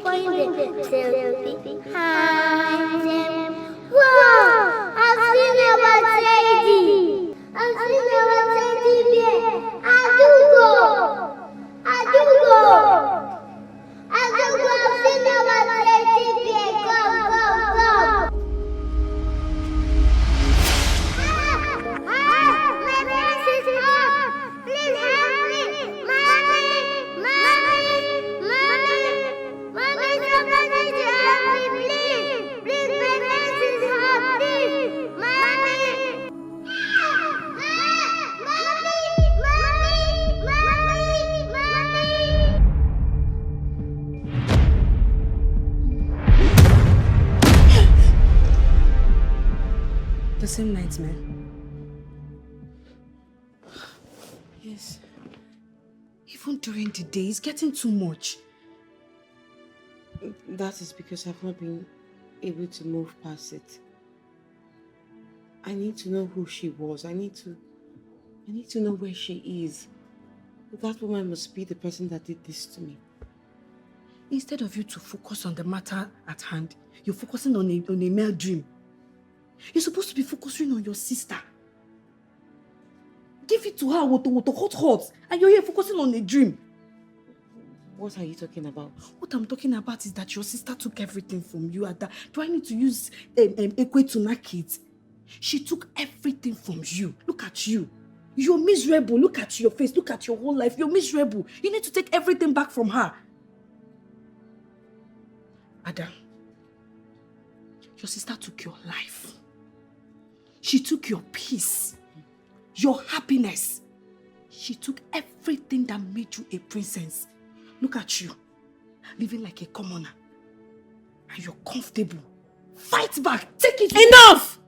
find themselves behind them. Wow! I've seen our teddy! I've seen our teddy bear! Adugo! Adugo! Adugo! I've seen our teddy bear! Come! My face is up! Please help me! Mommy, somebody to help me, please! Please, my face is up, please! Mommy! The same nightmare? Yes. Even during the day, it's getting too much. That is because I've not been able to move past it. I need to know who she was. I need to know where she is. That woman must be the person that did this to me. Instead of you to focus on the matter at hand, you're focusing on a mere dream. You're supposed to be focusing on your sister. Give it to her, hot, and you're here focusing on a dream. What are you talking about? What I'm talking about is that your sister took everything from you, Ada. Do I need to use Ekwe to knock it? She took everything from you. Look at you. You're miserable. Look at your face. Look at your whole life. You're miserable. You need to take everything back from her. Ada, your sister took your life. She took your peace, your happiness. She took everything that made you a princess. Look at you, living like a commoner. And you're comfortable. Fight back. Take it. Enough!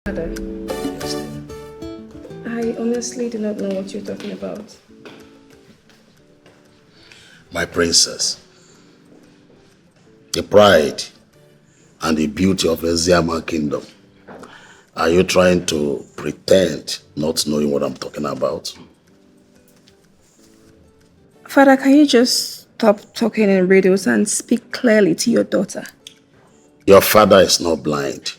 Mother, I honestly do not know what you're talking about. My princess, the pride and the beauty of Eziama kingdom. Are you trying to pretend not knowing what I'm talking about? Father, can you just stop talking in riddles and speak clearly to your daughter? Your father is not blind.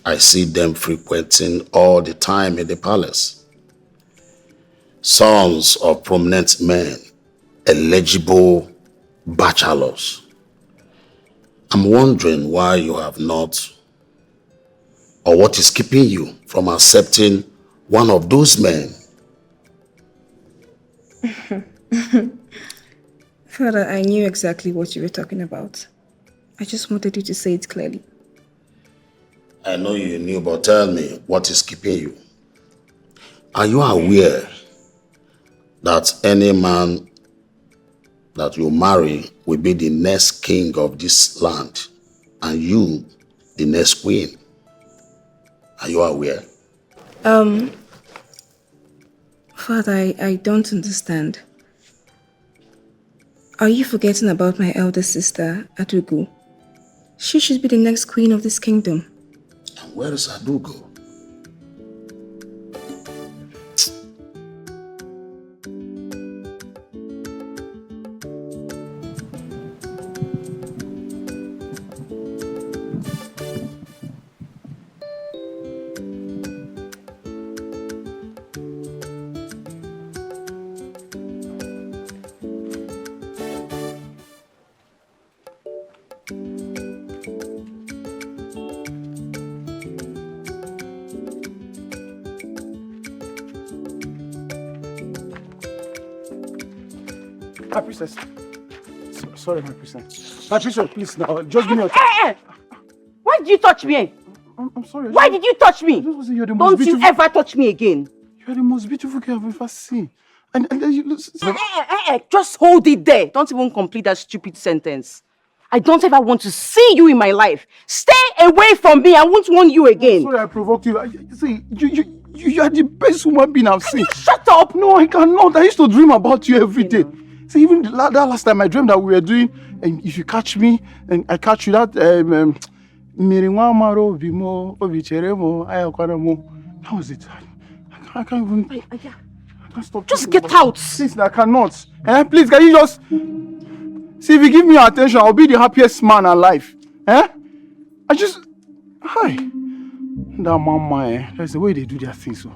I see them frequenting all the time in the palace. Sons of prominent men, eligible bachelors. I'm wondering why you have not, or what is keeping you from accepting one of those men. Father, I knew exactly what you were talking about. I just wanted you to say it clearly. I know you knew, but tell me, what is keeping you? Are you aware that any man that you marry will be the next king of this land and you the next queen? Are you aware? Father, I don't understand. Are you forgetting about my elder sister, Adugo? She should be the next queen of this kingdom. And where is Adugo? My princess. Sorry, my princess. My princess, please now. Just give me a Why did you touch me? I'm sorry. Why did you touch me? You're the most Don't you ever touch me again. You're the most beautiful girl I've ever seen. And you just hold it there. Don't even complete that stupid sentence. I don't ever want to see you in my life. Stay away from me. I won't want you again. I'm sorry I provoked you. See, you are the best woman being I've seen. Shut up! No, I cannot. I used to dream about you every day. See, even that last time I dreamed that we were doing, and if you catch me, and I catch you, that That was it. I can't even. I can't stop. Just get out. Please, I cannot. Please, can you just see if you give me your attention? I'll be the happiest man alive. I just. Hi. That mama. That's the way they do their things. So.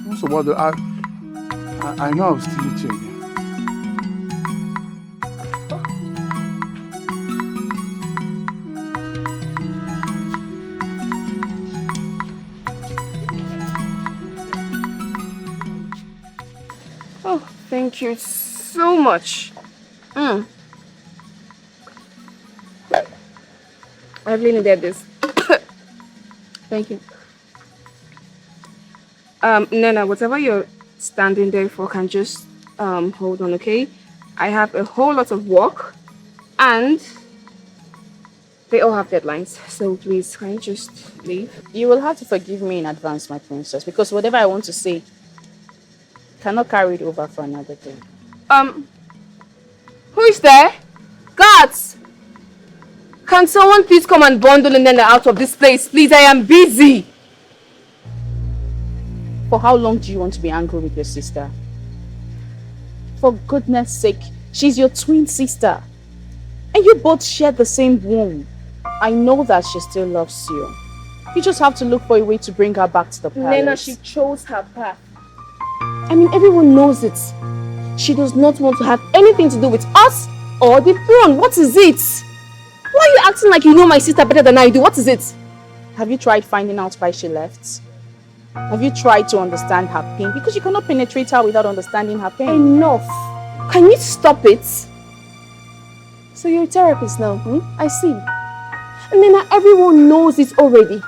What's about the? I know I'll steal it again. Oh, thank you so much. I really needed this. Thank you. Nana, whatever you're standing there for can just hold on, okay? I have a whole lot of work and they all have deadlines. So please, can you just leave? You will have to forgive me in advance, my princess, because whatever I want to say cannot carry it over for another day. Who is there? Guards! Can someone please come and bundle Nana out of this place? Please, I am busy. For how long do you want to be angry with your sister? For goodness sake, she's your twin sister. And you both share the same womb. I know that she still loves you. You just have to look for a way to bring her back to the palace. Nana, she chose her path. I mean, everyone knows it. She does not want to have anything to do with us or the throne. What is it? Why are you acting like you know my sister better than I do? What is it? Have you tried finding out why she left? Have you tried to understand her pain? Because you cannot penetrate her without understanding her pain. Enough. Can you stop it? So you're a therapist now, I see. And then everyone knows it already.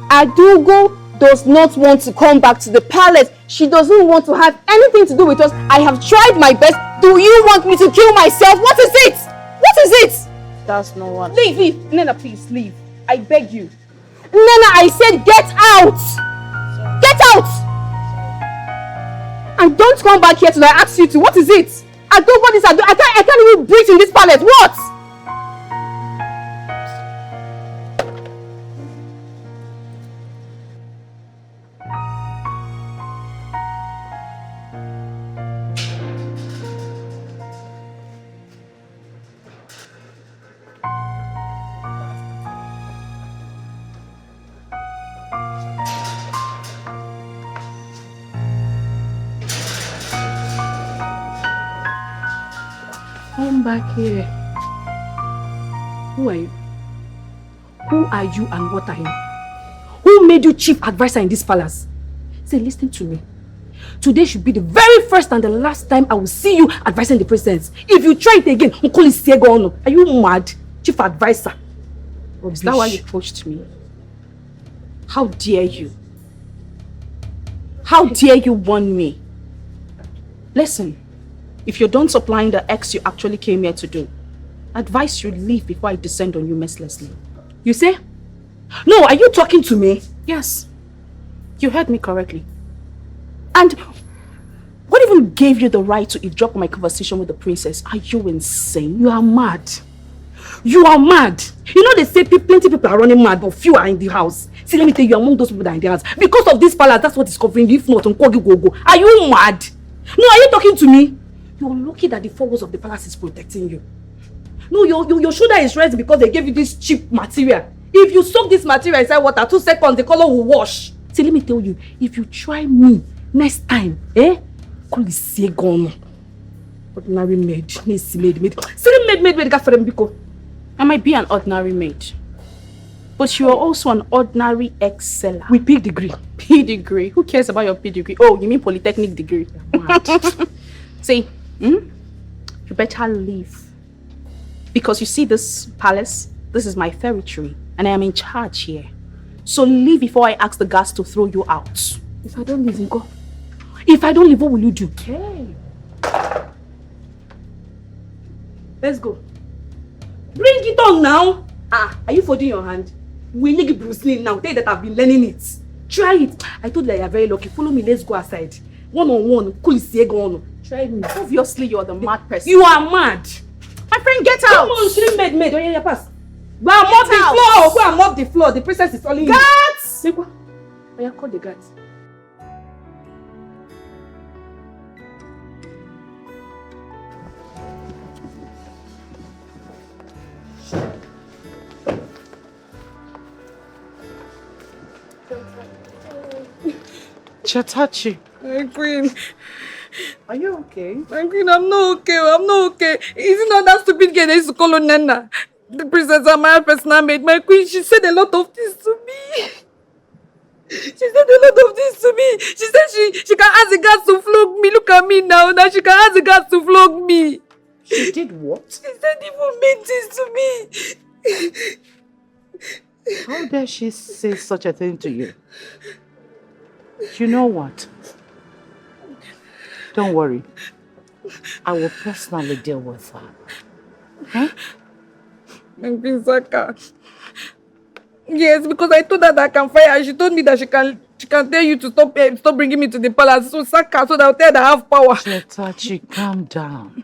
Adugo does not want to come back to the palace. She doesn't want to have anything to do with us. I have tried my best. Do you want me to kill myself? What is it? What is it? That's not what... Leave. Nana, please, leave. I beg you. Nana, I said get out. Get out. And don't come back here till I ask you to. What is it? I don't want this. I can't even breathe in this palace. What? Come back here. Who are you? Who are you and what are you? Who made you chief advisor in this palace? Say, listen to me. Today should be the very first and the last time I will see you advising the president. If you try it again, Uncle is Are you mad? Chief advisor. Is that why you pushed me? How dare you? How dare you warn me? Listen, if you're done supplying the X you actually came here to do, I advise you leave before I descend on you mercilessly. You say? No, are you talking to me? Yes, you heard me correctly. And what even gave you the right to eavesdrop on my conversation with the princess? Are you insane? You are mad. You are mad. You know they say plenty of people are running mad, but few are in the house. See, let me tell you, among those people that are in the house, because of this palace, that's what is covering you. If not, are you mad? No, are you talking to me? You're lucky that the four walls of the palace is protecting you. No, your shoulder is raised because they gave you this cheap material. If you soak this material inside water, 2 seconds, the color will wash. See, let me tell you, if you try me next time, call the Segon. Ordinary maid. Maid. I might be an ordinary maid, but you are also an ordinary exceller. With P degree. P degree? Who cares about your P degree? Oh, you mean polytechnic degree? See, you better leave. Because you see this palace, this is my territory, and I am in charge here. So leave before I ask the guards to throw you out. If I don't leave, go. If I don't leave, what will you do? Okay. Let's go. Bring it on now. Are you folding your hand? We need Bruce Lee now. Tell you that I've been learning it. Try it. I told you that you are very lucky. Follow me. Let's go outside. One-on-one. Try me. Obviously, you're the mad person. You are mad. My friend, get out. Come on, maid. Oh, yeah, pass. Go and mop the floor! Go and mop the floor. The princess is calling you. Guards! Go. Oh, yeah, call the guards. Chatachi. My queen. Are you okay? My queen, I'm not okay. I'm not okay. Is it not that stupid girl they used to call her Nana? The princess Amaya personal maid. My queen, she said a lot of things to me. She said a lot of things to me. She said she can ask the guards to flog me. Look at me now. Now she can ask the guards to flog me. She did what? She said evil mean things to me. How dare she say such a thing to you? You know what? Don't worry. I will personally deal with her. Huh? My queen Saka. Yes, because I told her that I can fire her. She told me that she can tell you to stop bringing me to the palace. So Saka, so that I'll tell her that I have power. Chetachi, calm down.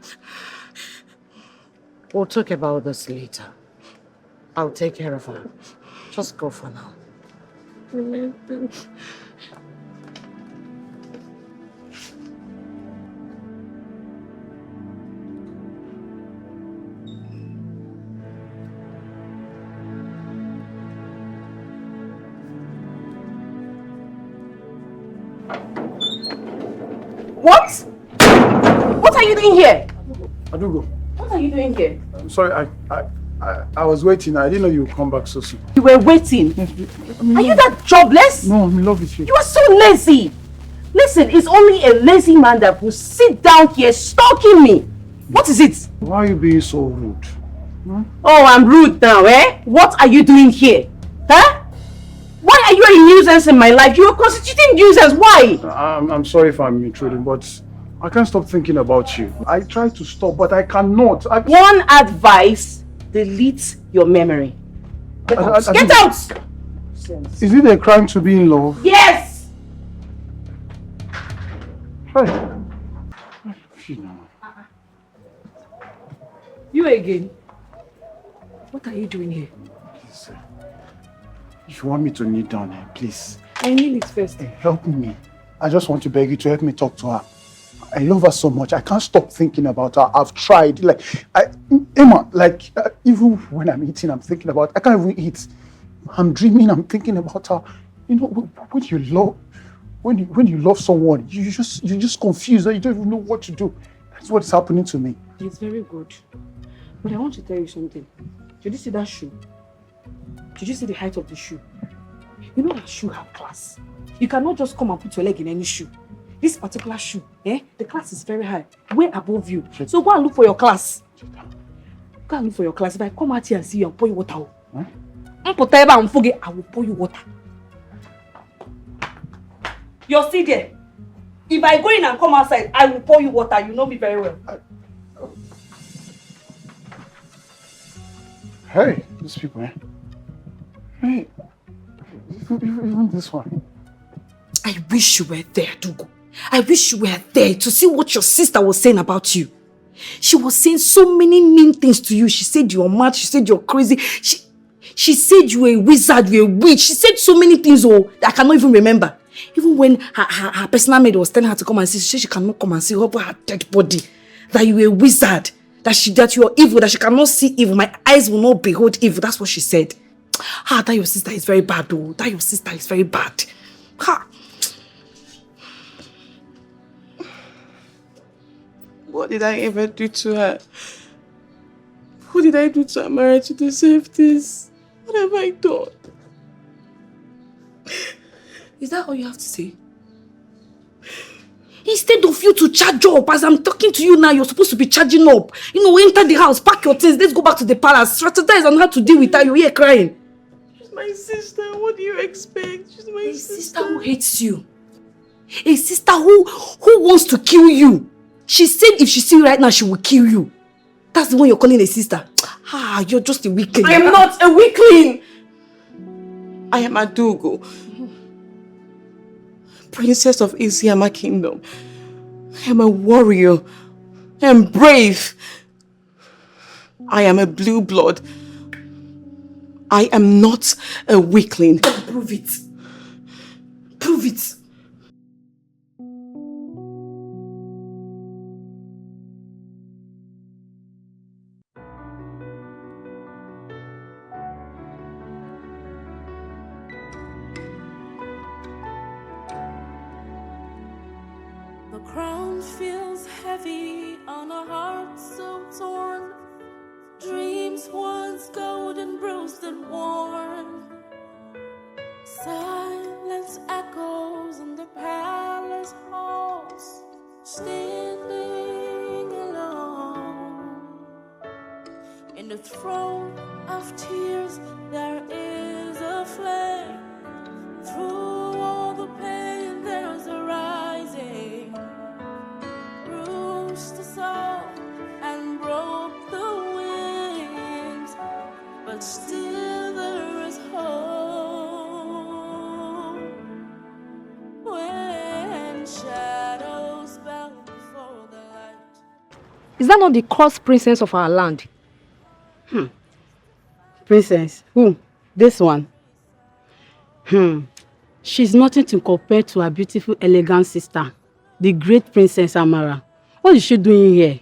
We'll talk about this later. I'll take care of her. Just go for now. What? What are you doing here? Adugo, What are you doing here? I'm sorry, I was waiting. I didn't know you would come back so soon. You were waiting. Are you that jobless? No, I'm in love with you. You are so lazy. Listen, it's only a lazy man that will sit down here stalking me. What is it? Why are you being so rude? Oh, I'm rude now, eh? What are you doing here? Huh? Why are you a nuisance in my life? You are constituting nuisance. Why? I'm sorry if I'm intruding, but I can't stop thinking about you. I try to stop, but I cannot. One advice, delete your memory. Get out. Get out! Is it a crime to be in love? Yes! Hey. You again? What are you doing here? Please, if you want me to kneel down, please. I kneel it first. Help me. I just want to beg you to help me talk to her. I love her so much. I can't stop thinking about her. I've tried. Emma, even when I'm eating, I'm thinking about. I can't even eat. I'm dreaming. I'm thinking about her. You know, when you love someone, you're just confused. You don't even know what to do. That's what's happening to me. It's very good. But I want to tell you something. Did you see that shoe? Did you see the height of the shoe? You know that shoe have class. You cannot just come and put your leg in any shoe. This particular shoe, the class is very high, way above you. So go and look for your class. Go and look for your class. If I come out here and see you, I'll pour you water. I will pour you water. You're still there. If I go in and come outside, I will pour you water. You know me very well. Hey, these people, Hey, even this one. I wish you were there, Dugo. I wish you were there to see what your sister was saying about you. She was saying so many mean things to you. She said you're mad. She said you're crazy. She said you're a wizard, you're a witch. She said so many things that I cannot even remember. Even when her personal maid was telling her to come and see, she said she cannot come and see her dead body. That you're a wizard. That you're evil. That she cannot see evil. My eyes will not behold evil. That's what she said. That your sister is very bad, though. That your sister is very bad. What did I ever do to her? What did I do to Amara to deserve this? What have I done? Is that all you have to say? Instead of you to charge up, as I'm talking to you now, you're supposed to be charging up. You know, enter the house, pack your things, let's go back to the palace. Strategize on how to deal with her. You're here crying. She's my sister. What do you expect? She's my sister who hates you. A sister who wants to kill you. She said if she see you right now, she will kill you. That's the one you're calling a sister. You're just a weakling. I am not a weakling. I am Adugo, princess of Isiama Kingdom. I am a warrior. I am brave. I am a blue blood. I am not a weakling. Prove it. Prove it. The crown feels heavy on a heart so torn. Dreams once golden, bruised and worn. Silence echoes in the palace halls, standing alone. In the throne of tears, there is a flame. Through all the pain, there's a rising. Bruised the soul and broke the wings, but still there is hope. When shadows bow before the light. Is that not the cross princess of our land? Princess? Who? This one? She's nothing to compare to her beautiful, elegant sister, the great Princess Amara. What is she doing here?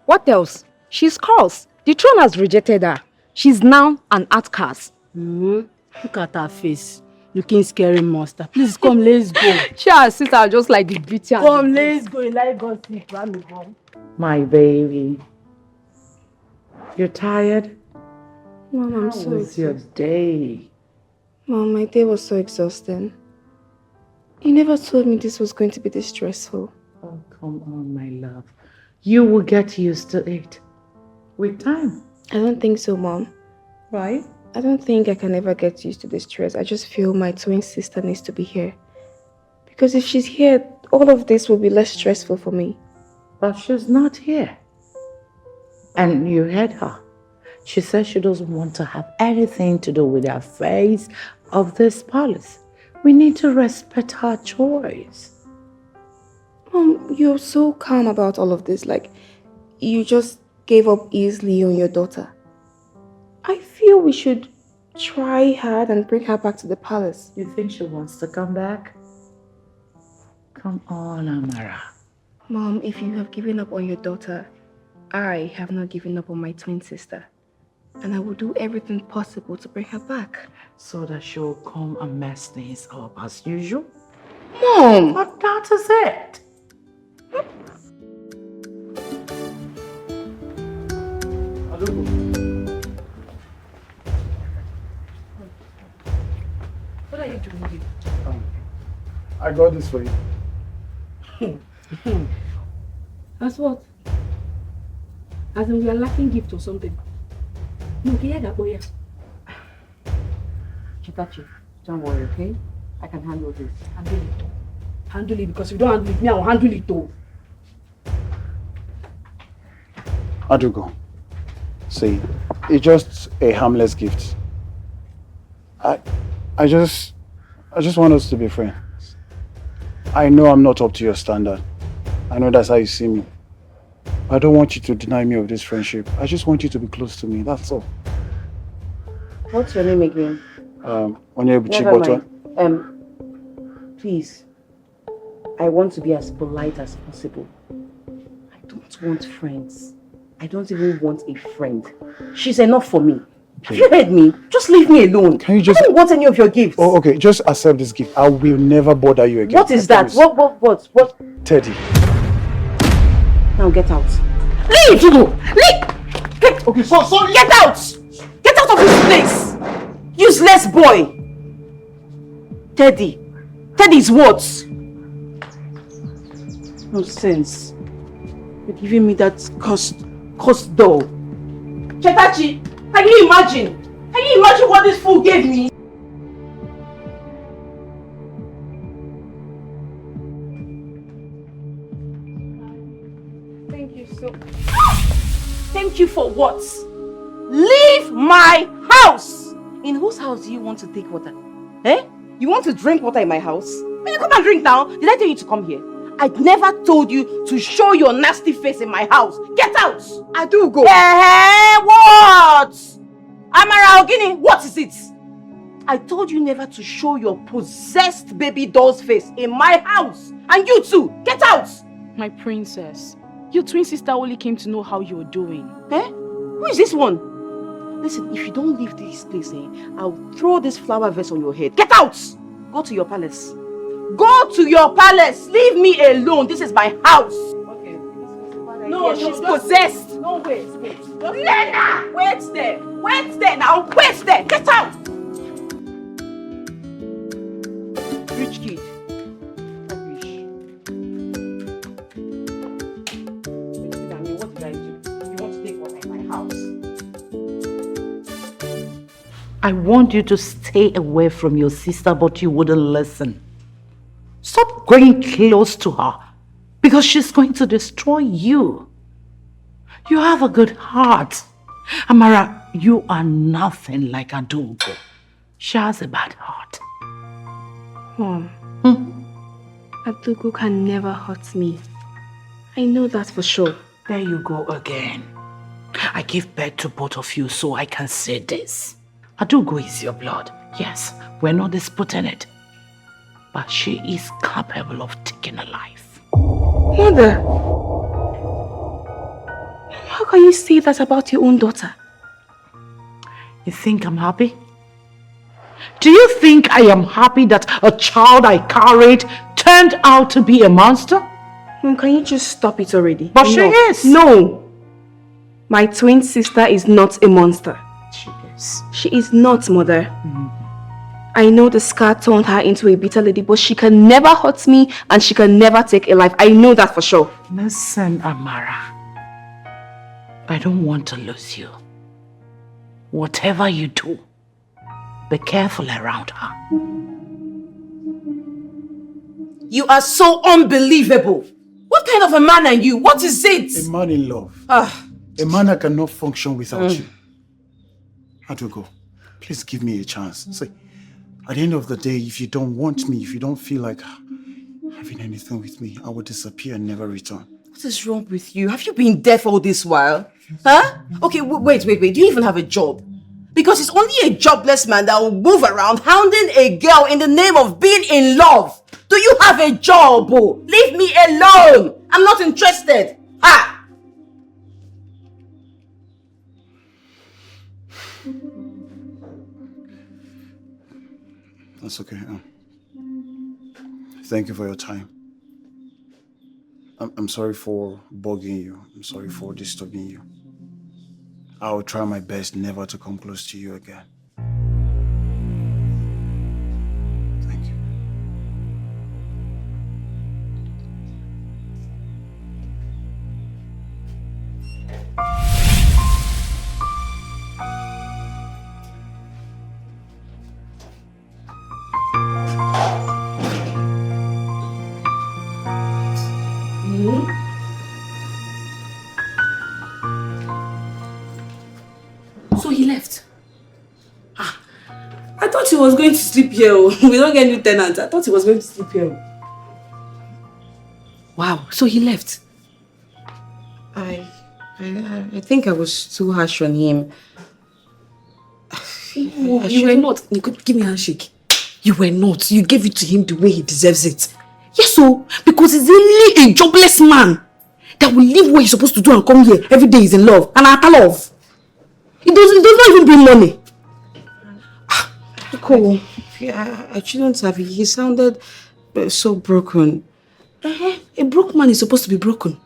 What else? She's cursed. The throne has rejected her. She's now an outcast. Look at her face. Looking scary monster. Please come, let's go. She and her sister are just like the beauty. Come, let's go. Let go sleep. My baby. You're tired? Mom, I'm How so was your day? Mom, my day was so exhausting. You never told me this was going to be this stressful. Oh, come on, my love. You will get used to it. With time. I don't think so, Mom. Right? I don't think I can ever get used to this stress. I just feel my twin sister needs to be here. Because if she's here, all of this will be less stressful for me. But she's not here. And you heard her. She says she doesn't want to have anything to do with the affairs of this palace. We need to respect her choice. Mom, you're so calm about all of this. Like, you just gave up easily on your daughter. I feel we should try hard and bring her back to the palace. You think she wants to come back? Come on, Amara. Mom, if you have given up on your daughter, I have not given up on my twin sister. And I will do everything possible to bring her back. So that she'll come and mess things up as usual? Mom! But that is it. What are you doing here? I got this for you. As what? As in we are lacking gift or something? No, hear that boy. Chitachi, don't worry, okay? I can handle this. Handle it. Handle it, because if you don't handle it, me, I will handle it too. Adugo, see, it's just a harmless gift. I just want us to be friends. I know I'm not up to your standard. I know that's how you see me. I don't want you to deny me of this friendship. I just want you to be close to me, that's all. What's your name again? Onyebuchi Never Botwa. mind. Please. I want to be as polite as possible. I don't want friends. I don't even want a friend. She's enough for me. Have you heard me? Just leave me alone. Can you just... I don't want any of your gifts. Oh, okay, just accept this gift. I will never bother you again. What is that? What? Teddy. Now get out. Leave! Leave! Okay, sorry. Get out! Get out of this place! Useless boy! Teddy. Teddy's what? Nonsense. You're giving me that cursed doll. Chetachi, can you imagine? Can you imagine what this fool gave me? Thank you so much. Thank you for what? Leave my house! In whose house do you want to take water? Eh? You want to drink water in my house? Will you come and drink now? Did I tell you to come here? I never told you to show your nasty face in my house. Get out! I do go. What? Amara Ogini, what is it? I told you never to show your possessed baby doll's face in my house. And you too, get out! My princess, your twin sister only came to know how you're doing. Eh? Who is this one? Listen, if you don't leave this place, I'll throw this flower vase on your head. Get out! Go to your palace. Go to your palace! Leave me alone. This is my house. Okay. No, she's possessed. No, wait. Nena! Wait there now. Wait there. Get out! Rich kid. Rubbish. What did I do? You want to take what in my house? I want you to stay away from your sister, but you wouldn't listen. Stop going close to her, because she's going to destroy you. You have a good heart. Amara, you are nothing like Adugo. She has a bad heart. Mom, Adugo can never hurt me. I know that for sure. There you go again. I give birth to both of you so I can say this. Adugo is your blood. Yes, we're not disputing it. But she is capable of taking a life. Mother! How can you say that about your own daughter? You think I'm happy? Do you think I am happy that a child I carried turned out to be a monster? Mom, can you just stop it already? But she is. No! My twin sister is not a monster. She is. She is not, Mother. I know the scar turned her into a bitter lady, but she can never hurt me and she can never take a life. I know that for sure. Listen, Amara. I don't want to lose you. Whatever you do, be careful around her. You are so unbelievable. What kind of a man are you? What is it? A man in love. A man that cannot function without you. Adugo, please give me a chance. See, at the end of the day, if you don't want me, if you don't feel like having anything with me, I will disappear and never return. What is wrong with you? Have you been deaf all this while? Huh? Okay, wait. Do you even have a job? Because it's only a jobless man that will move around hounding a girl in the name of being in love. Do you have a job? Leave me alone. I'm not interested. Ha! That's okay. Thank you for your time. I'm sorry for bugging you. I'm sorry for disturbing you. I will try my best never to come close to you again. Thank you. So he left. I thought he was going to sleep here. We don't get new tenants. I thought he was going to sleep here. Wow, so he left. I think I was too harsh on him. You were not. You could give me a handshake. You were not. You gave it to him the way he deserves it. Yes, so because he's only a jobless man that will leave what he's supposed to do and come here every day. He's in love and after love. It does not even bring money. Cool. I shouldn't have. He sounded so broken. A broke man is supposed to be broken.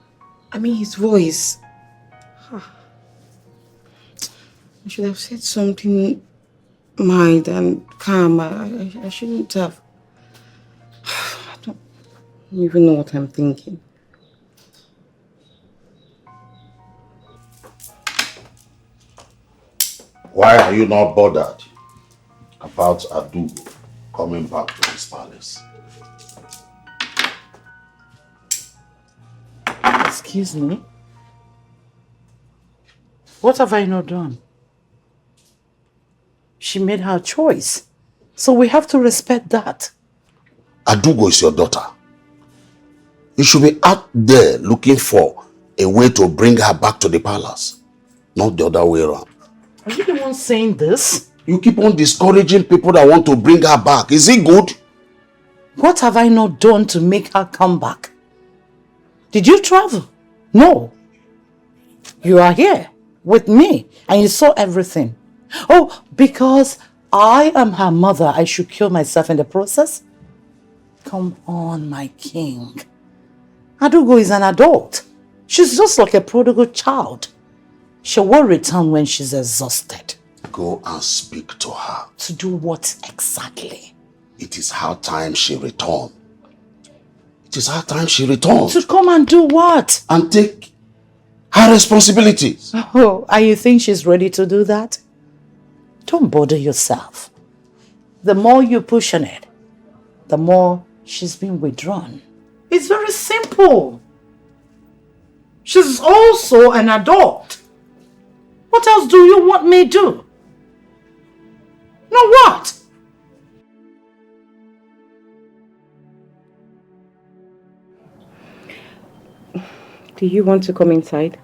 I mean, his voice. I should have said something mild and calm. I shouldn't have. I don't even know what I'm thinking. Why are you not bothered about Adugo coming back to his palace? Excuse me? What have I not done? She made her choice. So we have to respect that. Adugo is your daughter. You should be out there looking for a way to bring her back to the palace, not the other way around. Are you the one saying this? You keep on discouraging people that want to bring her back. Is it good? What have I not done to make her come back? Did you travel? No. You are here with me and you saw everything. Oh, because I am her mother, I should kill myself in the process? Come on, my king. Adugo is an adult. She's just like a prodigal child. She will return when she's exhausted. Go and speak to her. To do what exactly? It is her time she returned. It is her time she returned. To come and do what? And take her responsibilities. Oh, and you think she's ready to do that? Don't bother yourself. The more you push on it, the more she's been withdrawn. It's very simple. She's also an adult. What else do you want me to do? No, what? Do you want to come inside?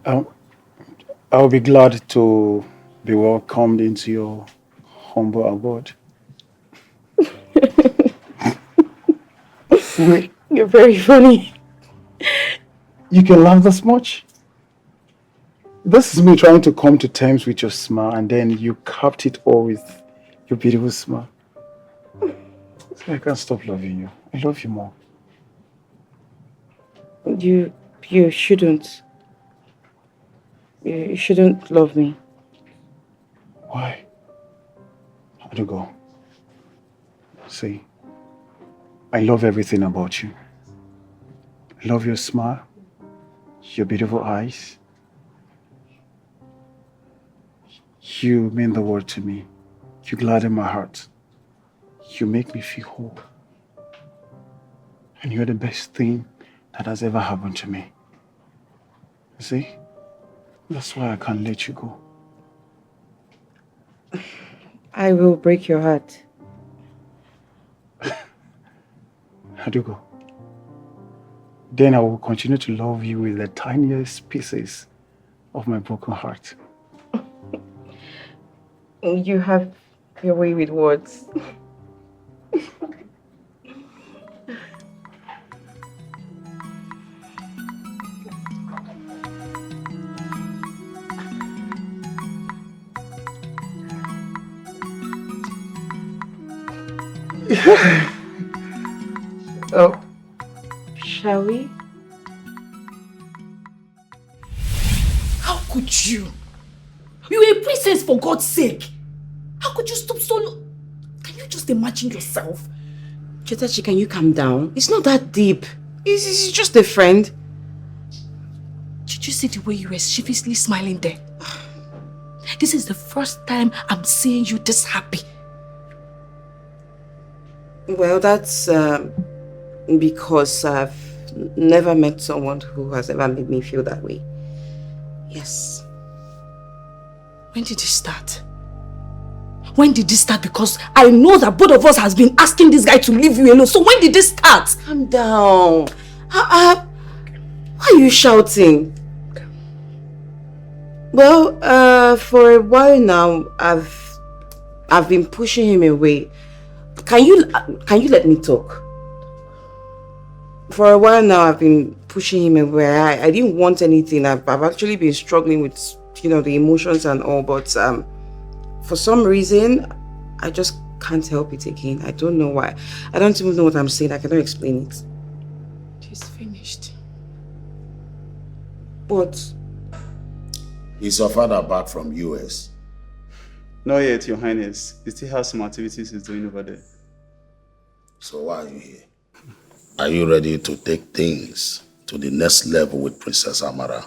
I'll be glad to be welcomed into your humble abode. Wait, You're very funny. you can laugh this much? This is me trying to come to terms with your smile, and then you capped it all with your beautiful smile. So I can't stop loving you. I love you more. You shouldn't. You shouldn't love me. Why? How'd you go? See, I love everything about you. I love your smile, your beautiful eyes. You mean the world to me. You gladden my heart. You make me feel whole. And you're the best thing that has ever happened to me. See? That's why I can't let you go. I will break your heart. How'd you go? Then I will continue to love you with the tiniest pieces of my broken heart. You have your way with words. Oh. Shall we? How could you? You're a princess, for God's sake. How could you stop so long? Can you just imagine yourself? Chetachi, can you calm down? It's not that deep. It's just a friend. Did you see the way you were sheepishly smiling there? This is the first time I'm seeing you this happy. Well, that's because I've never met someone who has ever made me feel that way. Yes. When did this start? When did this start? Because I know that both of us has been asking this guy to leave you alone. So when did this start? Calm down. Why are you shouting? Well, for a while now, I've been pushing him away. Can you let me talk? For a while now, I've been pushing him away. I didn't want anything. I've actually been struggling with, the emotions and all, but for some reason, I just can't help it again. I don't know why. I don't even know what I'm saying. I cannot explain it. It's finished. What? Is your father back from US? Not yet, Your Highness. He still has some activities he's doing over there. So why are you here? Are you ready to take things to the next level with Princess Amara?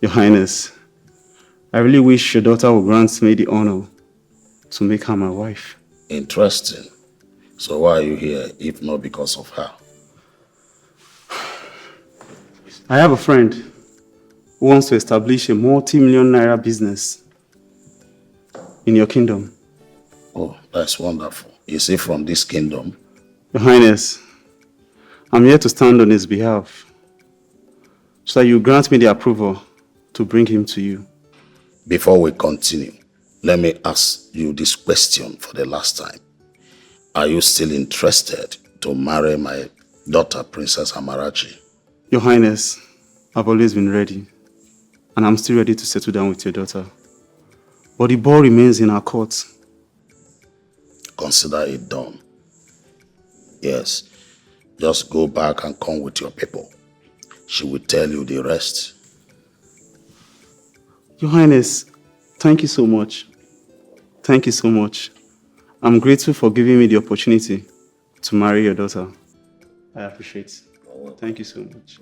Your Highness, I really wish your daughter would grant me the honor to make her my wife. Interesting. So why are you here, if not because of her? I have a friend who wants to establish a multi-million naira business in your kingdom. Oh, that's wonderful. Is he from this kingdom? Your Highness, I'm here to stand on his behalf so that you grant me the approval to bring him to you. Before we continue, let me ask you this question for the last time. Are you still interested to marry my daughter, Princess Amarachi? Your Highness, I've always been ready. And I'm still ready to settle down with your daughter. But the ball remains in our court. Consider it done. Yes, just go back and come with your people. She will tell you the rest. Your Highness, thank you so much. Thank you so much. I'm grateful for giving me the opportunity to marry your daughter. I appreciate it. Thank you so much.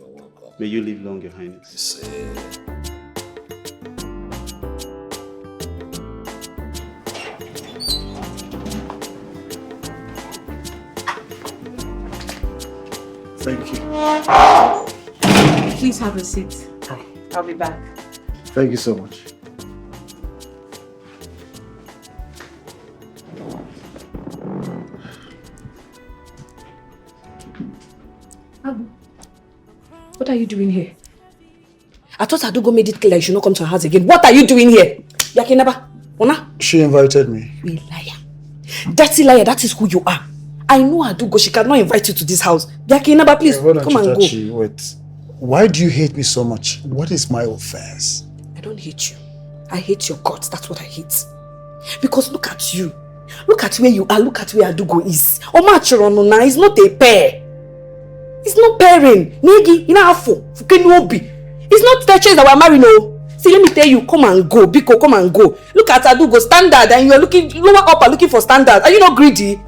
May you live long, Your Highness. Thank you. Please have a seat. I'll be back. Thank you so much. What are you doing here? I thought Adugo made it clear you should not come to her house again. What are you doing here? Yakinaba, Ona? She invited me. You liar. Dirty liar, that is who you are. I know Adugo, she cannot invite you to this house. Yakinaba, please, come and go. Wait. Why do you hate me so much? What is my offense? I don't hate you. I hate your guts. That's what I hate. Because look at you. Look at where you are. Look at where Adugo is. Omachironona is not a pair. It's not pairing. Negi, inafo, fukenobi. It's not the chase that we're married, no. See, let me tell you, come and go. Biko, come and go. Look at Adugo, standard, and you're looking lower up and looking for standard. Are you not greedy?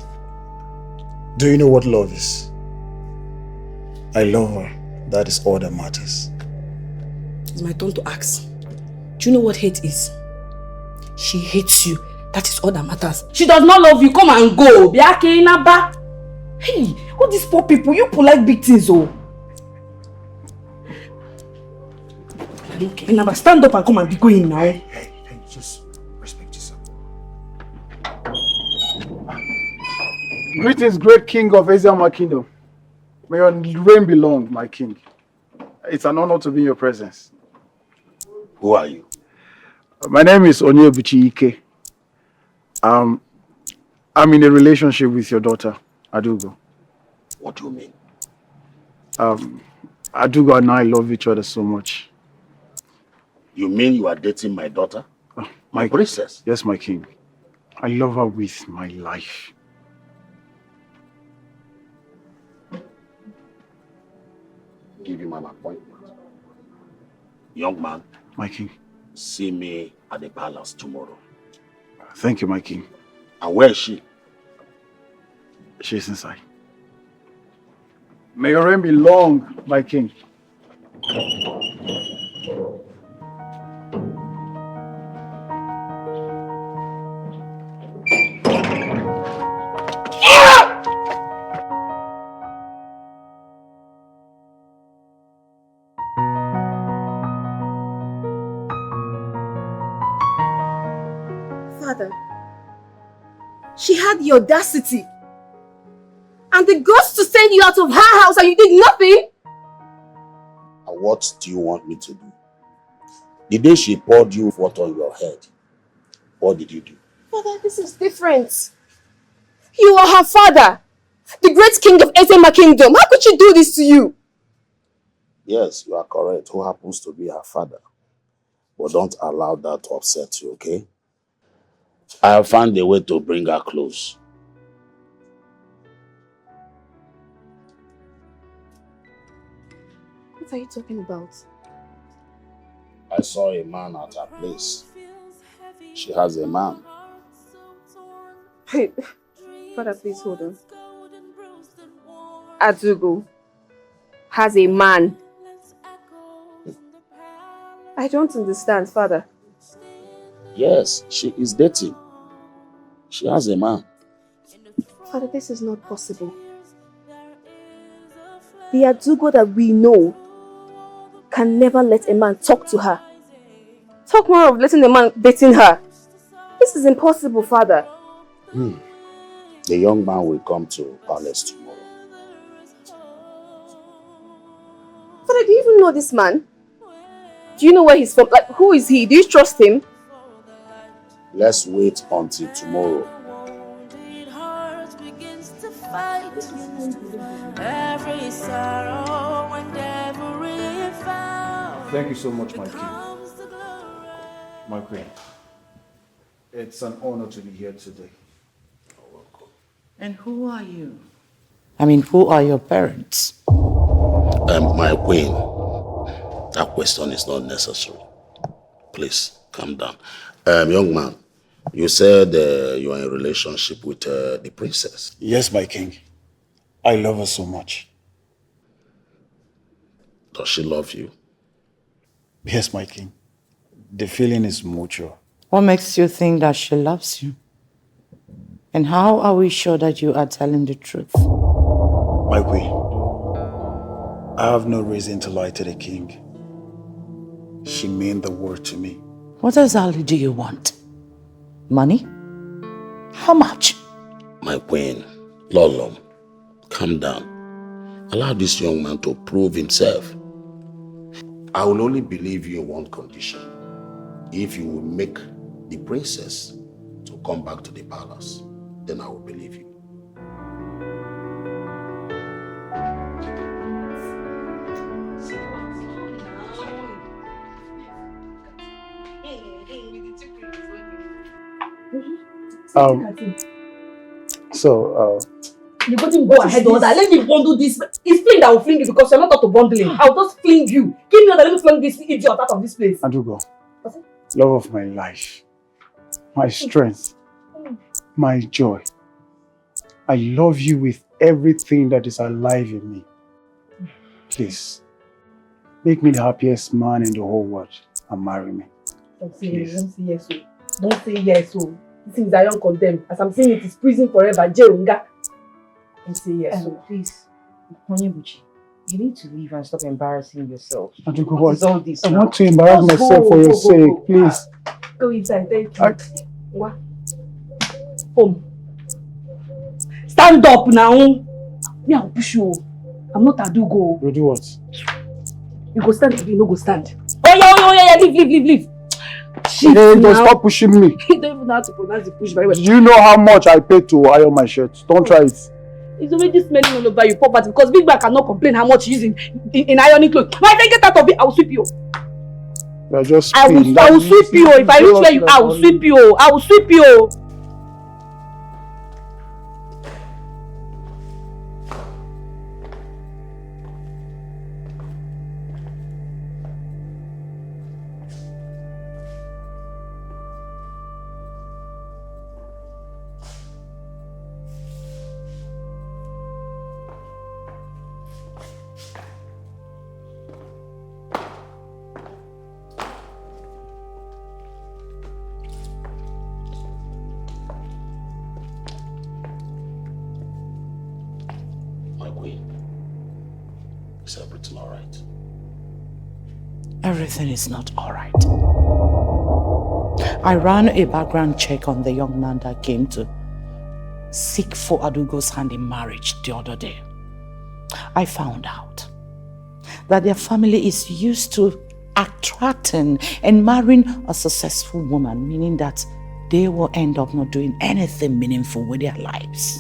Do you know what love is? I love her. That is all that matters. It's my turn to ask. Do you know what hate is? She hates you. That is all that matters. She does not love you. Come and go. Biake inaba. Hey, all these poor people, you pull like big things, oh. Okay, inaba, stand up and come and be going now. Hey, just respect yourself. Greetings, great king of Eziama Kingdom. May your reign be long, my king. It's an honor to be in your presence. Who are you? My name is Onyebuchi Ike. I'm in a relationship with your daughter, Adugo. What do you mean? Adugo and I love each other so much. You mean you are dating my daughter? My princess? Yes, my king. I love her with my life. Give him an appointment. Young man. My king. See me at the palace tomorrow. Thank you, my king. And where is she? She's inside. May your reign be long, my king. Father, she had the audacity and the guts to send you out of her house and you did nothing? And what do you want me to do? The day she poured you water on your head, what did you do? Father, this is different. You are her father, the great king of Ezema Kingdom. How could she do this to you? Yes, you are correct. Who happens to be her father? But don't allow that to upset you, okay? I have found a way to bring her close. What are you talking about? I saw a man at her place. She has a man. Hey, Father, please hold on. Adugo has a man. I don't understand, Father. Yes, she is dating. She has a man. Father, this is not possible. The Adugo that we know can never let a man talk to her. Talk more of letting a man dating her. This is impossible, Father. The young man will come to palace tomorrow. Father, do you even know this man? Do you know where he's from? Like, who is he? Do you trust him? Let's wait until tomorrow. Thank you so much, my king. My queen. It's an honor to be here today. And who are you? I mean, who are your parents? My queen, that question is not necessary. Please, calm down. Young man, you said you are in a relationship with the princess. Yes, my king. I love her so much. Does she love you? Yes, my king. The feeling is mutual. What makes you think that she loves you? And how are we sure that you are telling the truth? My queen, I have no reason to lie to the king. She meant the world to me. What exactly do you want? Money? How much? My queen, Lolo, calm down. Allow this young man to prove himself. I will only believe you in one condition. If you will make the princess to come back to the palace, then I will believe you. You couldn't go ahead or that. Let me bundle this. It's fling that will fling you because you're not taught to bundling. I'll just fling you. Give me other, let me fling this idiot out of this place. Adugo, love of my life, my strength, my joy. I love you with everything that is alive in me. Please, make me the happiest man in the whole world and marry me. Don't say yes. Don't say yes. This thing is I don't condemn. As I'm saying, it is prison forever. Jerunga. Don't say yes. Please, Onyebuchi, you need to leave and stop embarrassing yourself. Adugo, what is all this? I want to embarrass myself for your sake, please. Go inside, thank you. What? Home. Stand up now. Me, I'll push you. I'm not Adugo. You do what? You go stand, you no go stand. Oh yeah, leave. Shit, don't stop pushing me. You don't even know how to pronounce the push very well. Do you know how much I paid to iron my shirt? Don't try it. It's already smelling all over your property because Big Man cannot complain how much he's in ironing clothes. My friend, get out of it, I will sweep you. You're just I will sweep you. If I reach where you are, I will sweep you. I will sweep you. Is everything all right? Everything is not all right. I ran a background check on the young man that came to seek for Adugo's hand in marriage the other day. I found out that their family is used to attracting and marrying a successful woman, meaning that they will end up not doing anything meaningful with their lives.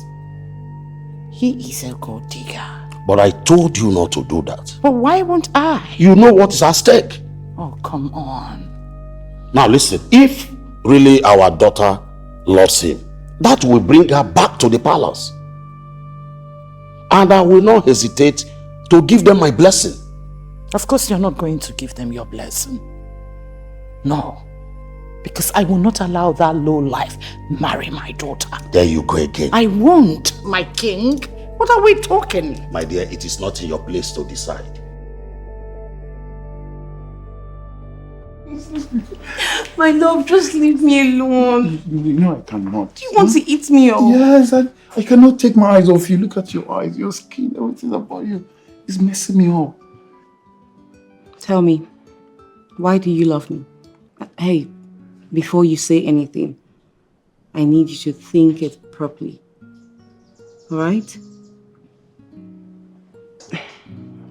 He is a gold digger. But I told you not to do that. But why won't I? You know what is at stake. Oh, come on. Now listen, if really our daughter loves him, that will bring her back to the palace. And I will not hesitate to give them my blessing. Of course you're not going to give them your blessing. No. Because I will not allow that low life marry my daughter. There you go again. I won't, my king. What are we talking? My dear, it is not in your place to decide. My love, just leave me alone. No, I cannot. Do you want to eat me up? Yes, I cannot take my eyes off you. Look at your eyes, your skin, everything about you. It's messing me up. Tell me, why do you love me? Hey, before you say anything, I need you to think it properly. All right?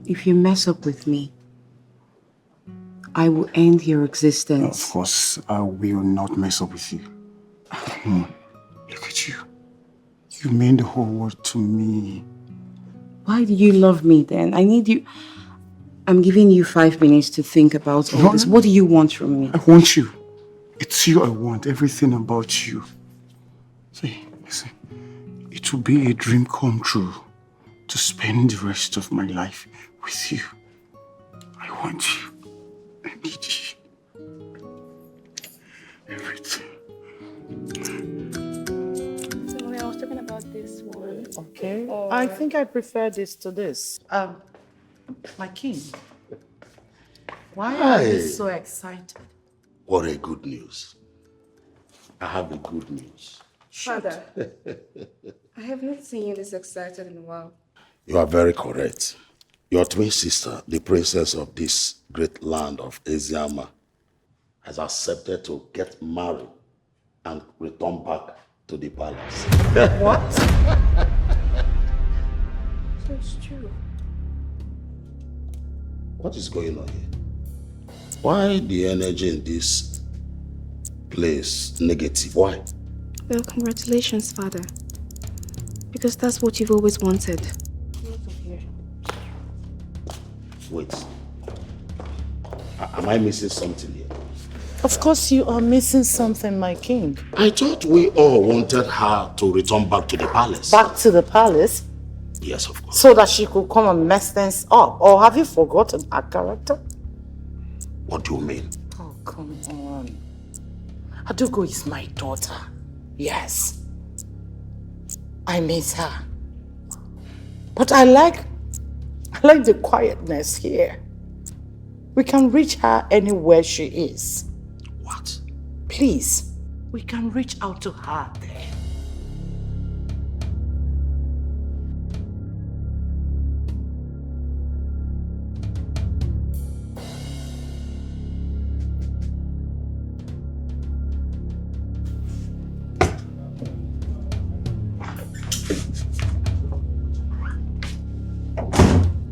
If you mess up with me, I will end your existence. Of course, I will not mess up with you. Look at you. You mean the whole world to me. Why do you love me then? I need you. I'm giving you 5 minutes to think about all this. What do you want from me? I want you. It's you I want. Everything about you. See, listen. It will be a dream come true to spend the rest of my life with you. I want you. I need you. Everything. So I was talking about this one. Okay. I think I prefer this to this. My king. Why are you so excited? What a good news. I have a good news. Father, I have not seen you this excited in a while. You are very correct. Your twin sister, the princess of this great land of Eziama, has accepted to get married and return back to the palace. What? So it's true. What is going on here? Why the energy in this place negative? Why? Well, congratulations, Father. Because that's what you've always wanted. Wait. Am I missing something here? Of course you are missing something, my king. I thought we all wanted her to return back to the palace. Back to the palace? Yes, of course. So that she could come and mess things up. Or have you forgotten her character? What do you mean? Oh, come on. Adugo is my daughter. Yes. I miss her. But I like the quietness here. We can reach her anywhere she is. What? Please, we can reach out to her there.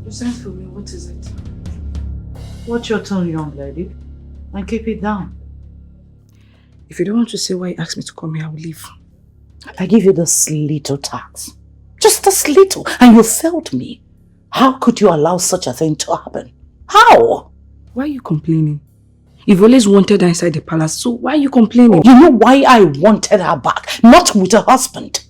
You sent for me, what is it? Watch your tone, young lady, and keep it down. If you don't want to say why you asked me to come here, I will leave. I give you this little tax. Just this little, and you failed me. How could you allow such a thing to happen? How? Why are you complaining? You've always wanted her inside the palace, so why are you complaining? You know why I wanted her back, not with her husband.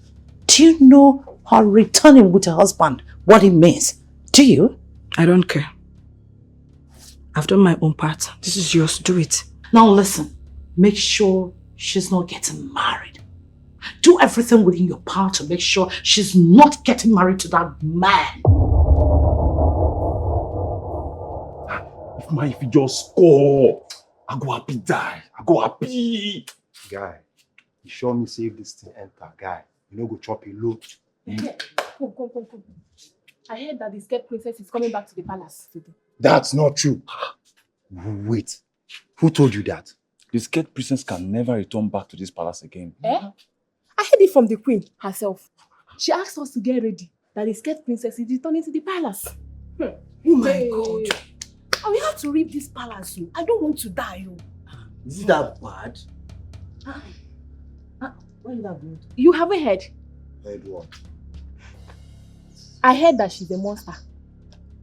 Do you know her returning with her husband, what it means? Do you? I don't care. I've done my own part. This is yours. Do it. Now listen. Make sure she's not getting married. Do everything within your power to make sure she's not getting married to that man. If you just score, I go happy die. I go happy. Guy, you sure me say if this thing enter, guy, you no go chop a load. Come. I heard that the scared princess is coming back to the palace today. That's not true. Wait, who told you that? The scared princess can never return back to this palace again. Eh? I heard it from the queen herself. She asked us to get ready, that the scared princess is returning to the palace. Oh my God. And we have to leave this palace. I don't want to die. Is it that bad? Why is that good? You haven't heard? Heard what? I heard that she's a monster.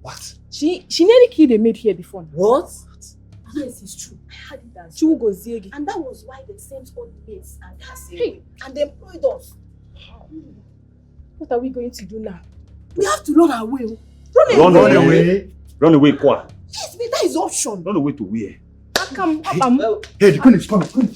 What? She nearly killed a maid here before. What? Yes, it's true. I heard it as she will go Ziegi. And that was why they sent all the maids and us and they employed us. What are we going to do now? We have to run away. Run away? Run away, Kwa. Yes, but that is option. Run away to where? Hey, the queen is coming. Queen.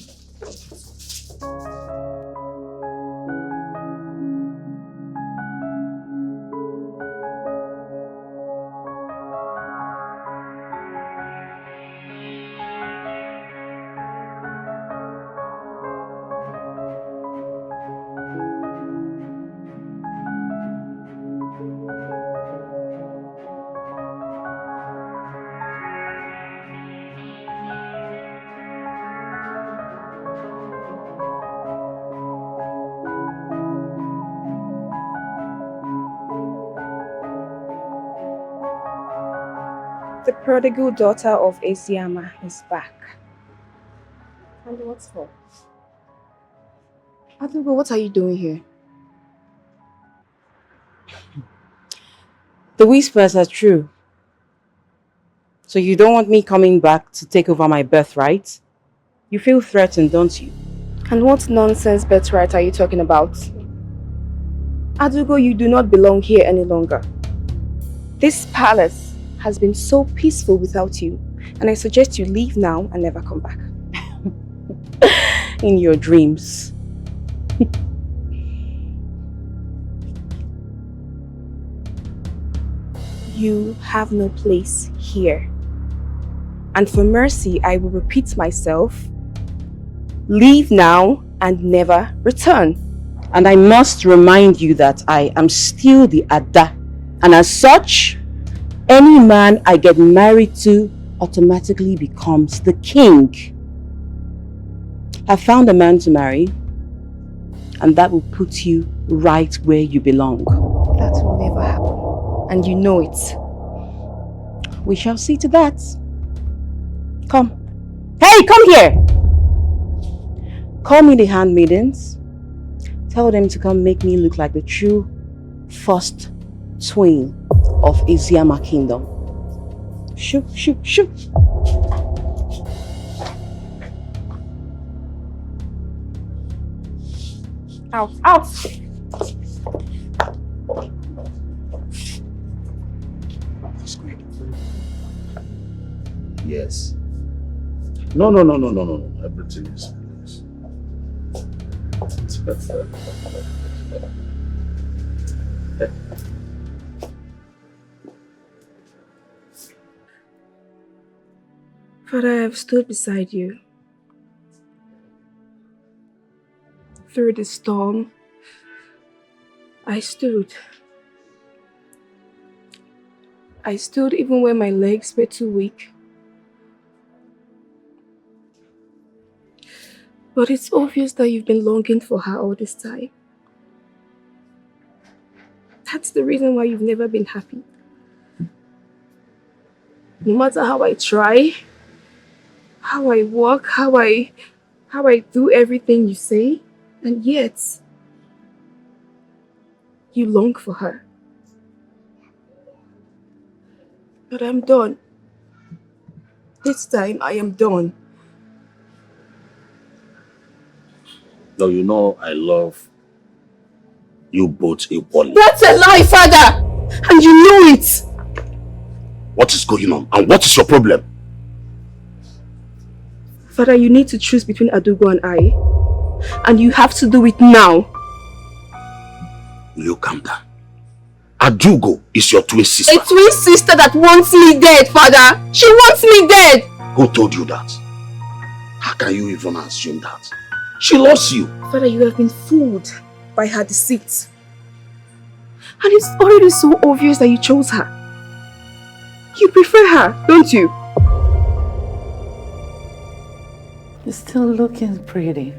The prodigal daughter of Asiama is back. And what's for? Adugo, what are you doing here? The whispers are true. So you don't want me coming back to take over my birthright? You feel threatened, don't you? And what nonsense birthright are you talking about? Adugo, you do not belong here any longer. This palace has been so peaceful without you, and I suggest you leave now and never come back. In your dreams. You have no place here. And for mercy, I will repeat myself. Leave now and never return. And I must remind you that I am still the Ada. And as such, any man I get married to automatically becomes the king. I found a man to marry, and that will put you right where you belong. That will never happen. And you know it. We shall see to that. Come. Hey, come here! Call me the handmaidens. Tell them to come make me look like the true first twin of Isiama Kingdom. Shoo, shoo, shoo. Out, out! Yes. No. Everything is finished. Father, I have stood beside you. Through the storm, I stood. I stood even when my legs were too weak. But it's obvious that you've been longing for her all this time. That's the reason why you've never been happy. No matter how I try, how I walk, how I do everything you say, and yet you long for her. But I'm done. This time I am done. No, you know I love you both equally. That's a lie, Father! And you know it! What is going on? And what is your problem? Father, you need to choose between Adugo and I. And you have to do it now. Will you calm down? Adugo is your twin sister. A twin sister that wants me dead, Father! She wants me dead! Who told you that? How can you even assume that? She loves you. Father, you have been fooled by her deceit. And it's already so obvious that you chose her. You prefer her, don't you? You're still looking pretty.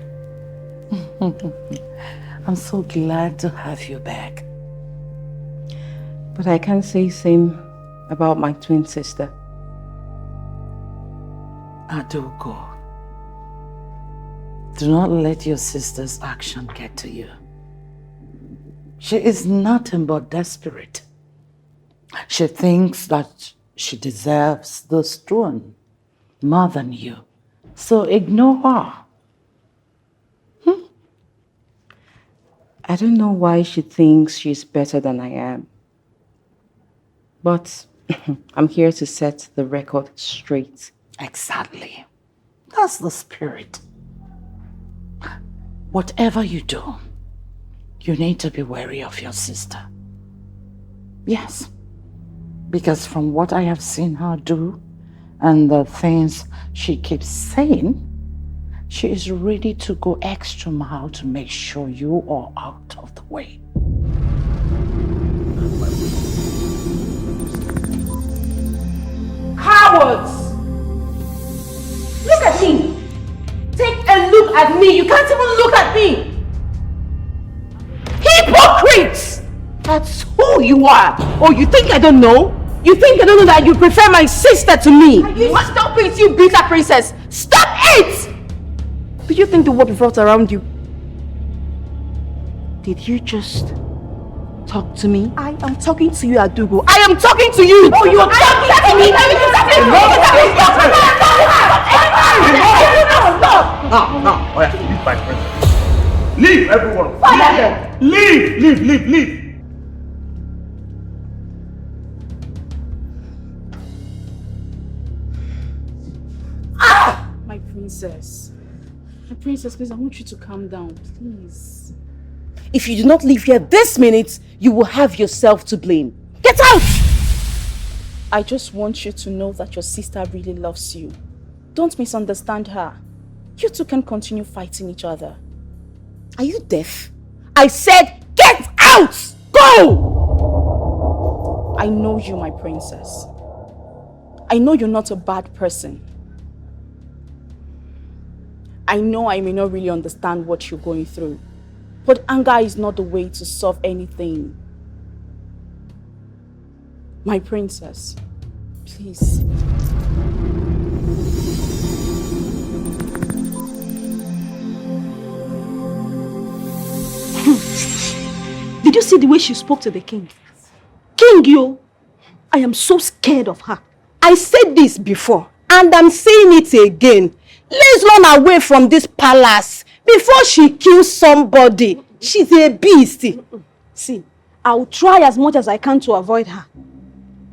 I'm so glad to have you back. But I can't say same about my twin sister. Adugo, do not let your sister's action get to you. She is nothing but desperate. She thinks that she deserves this throne more than you. So ignore her. I don't know why she thinks she's better than I am. But I'm here to set the record straight. Exactly. That's the spirit. Whatever you do, you need to be wary of your sister. Yes. Because from what I have seen her do and the things she keeps saying, she is ready to go extra mile to make sure you are out of the way. Cowards! Look at me! Take a look at me! You can't even look at me! Hypocrites! That's who you are! Oh, you think I don't know? You think I don't know that you prefer my sister to me? Stop it, you bitter princess! Stop it! Did you think the world revolves around you? Did you just talk to me? I am talking to you, Adugo. I am talking to you! Oh, you're talking to me! Oh yeah, leave my princess. Leave, everyone. Leave. My princess. My princess, please, I want you to calm down, please. If you do not leave here this minute, you will have yourself to blame. Get out! I just want you to know that your sister really loves you. Don't misunderstand her. You two can continue fighting each other. Are you deaf? I said, get out! Go! I know you, my princess. I know you're not a bad person. I know I may not really understand what you're going through, but anger is not the way to solve anything. My princess, please. Did you see the way she spoke to the king? King, you! I am so scared of her. I said this before, and I'm saying it again. Let's run away from this palace before she kills somebody. She's a beast. See, I'll try as much as I can to avoid her.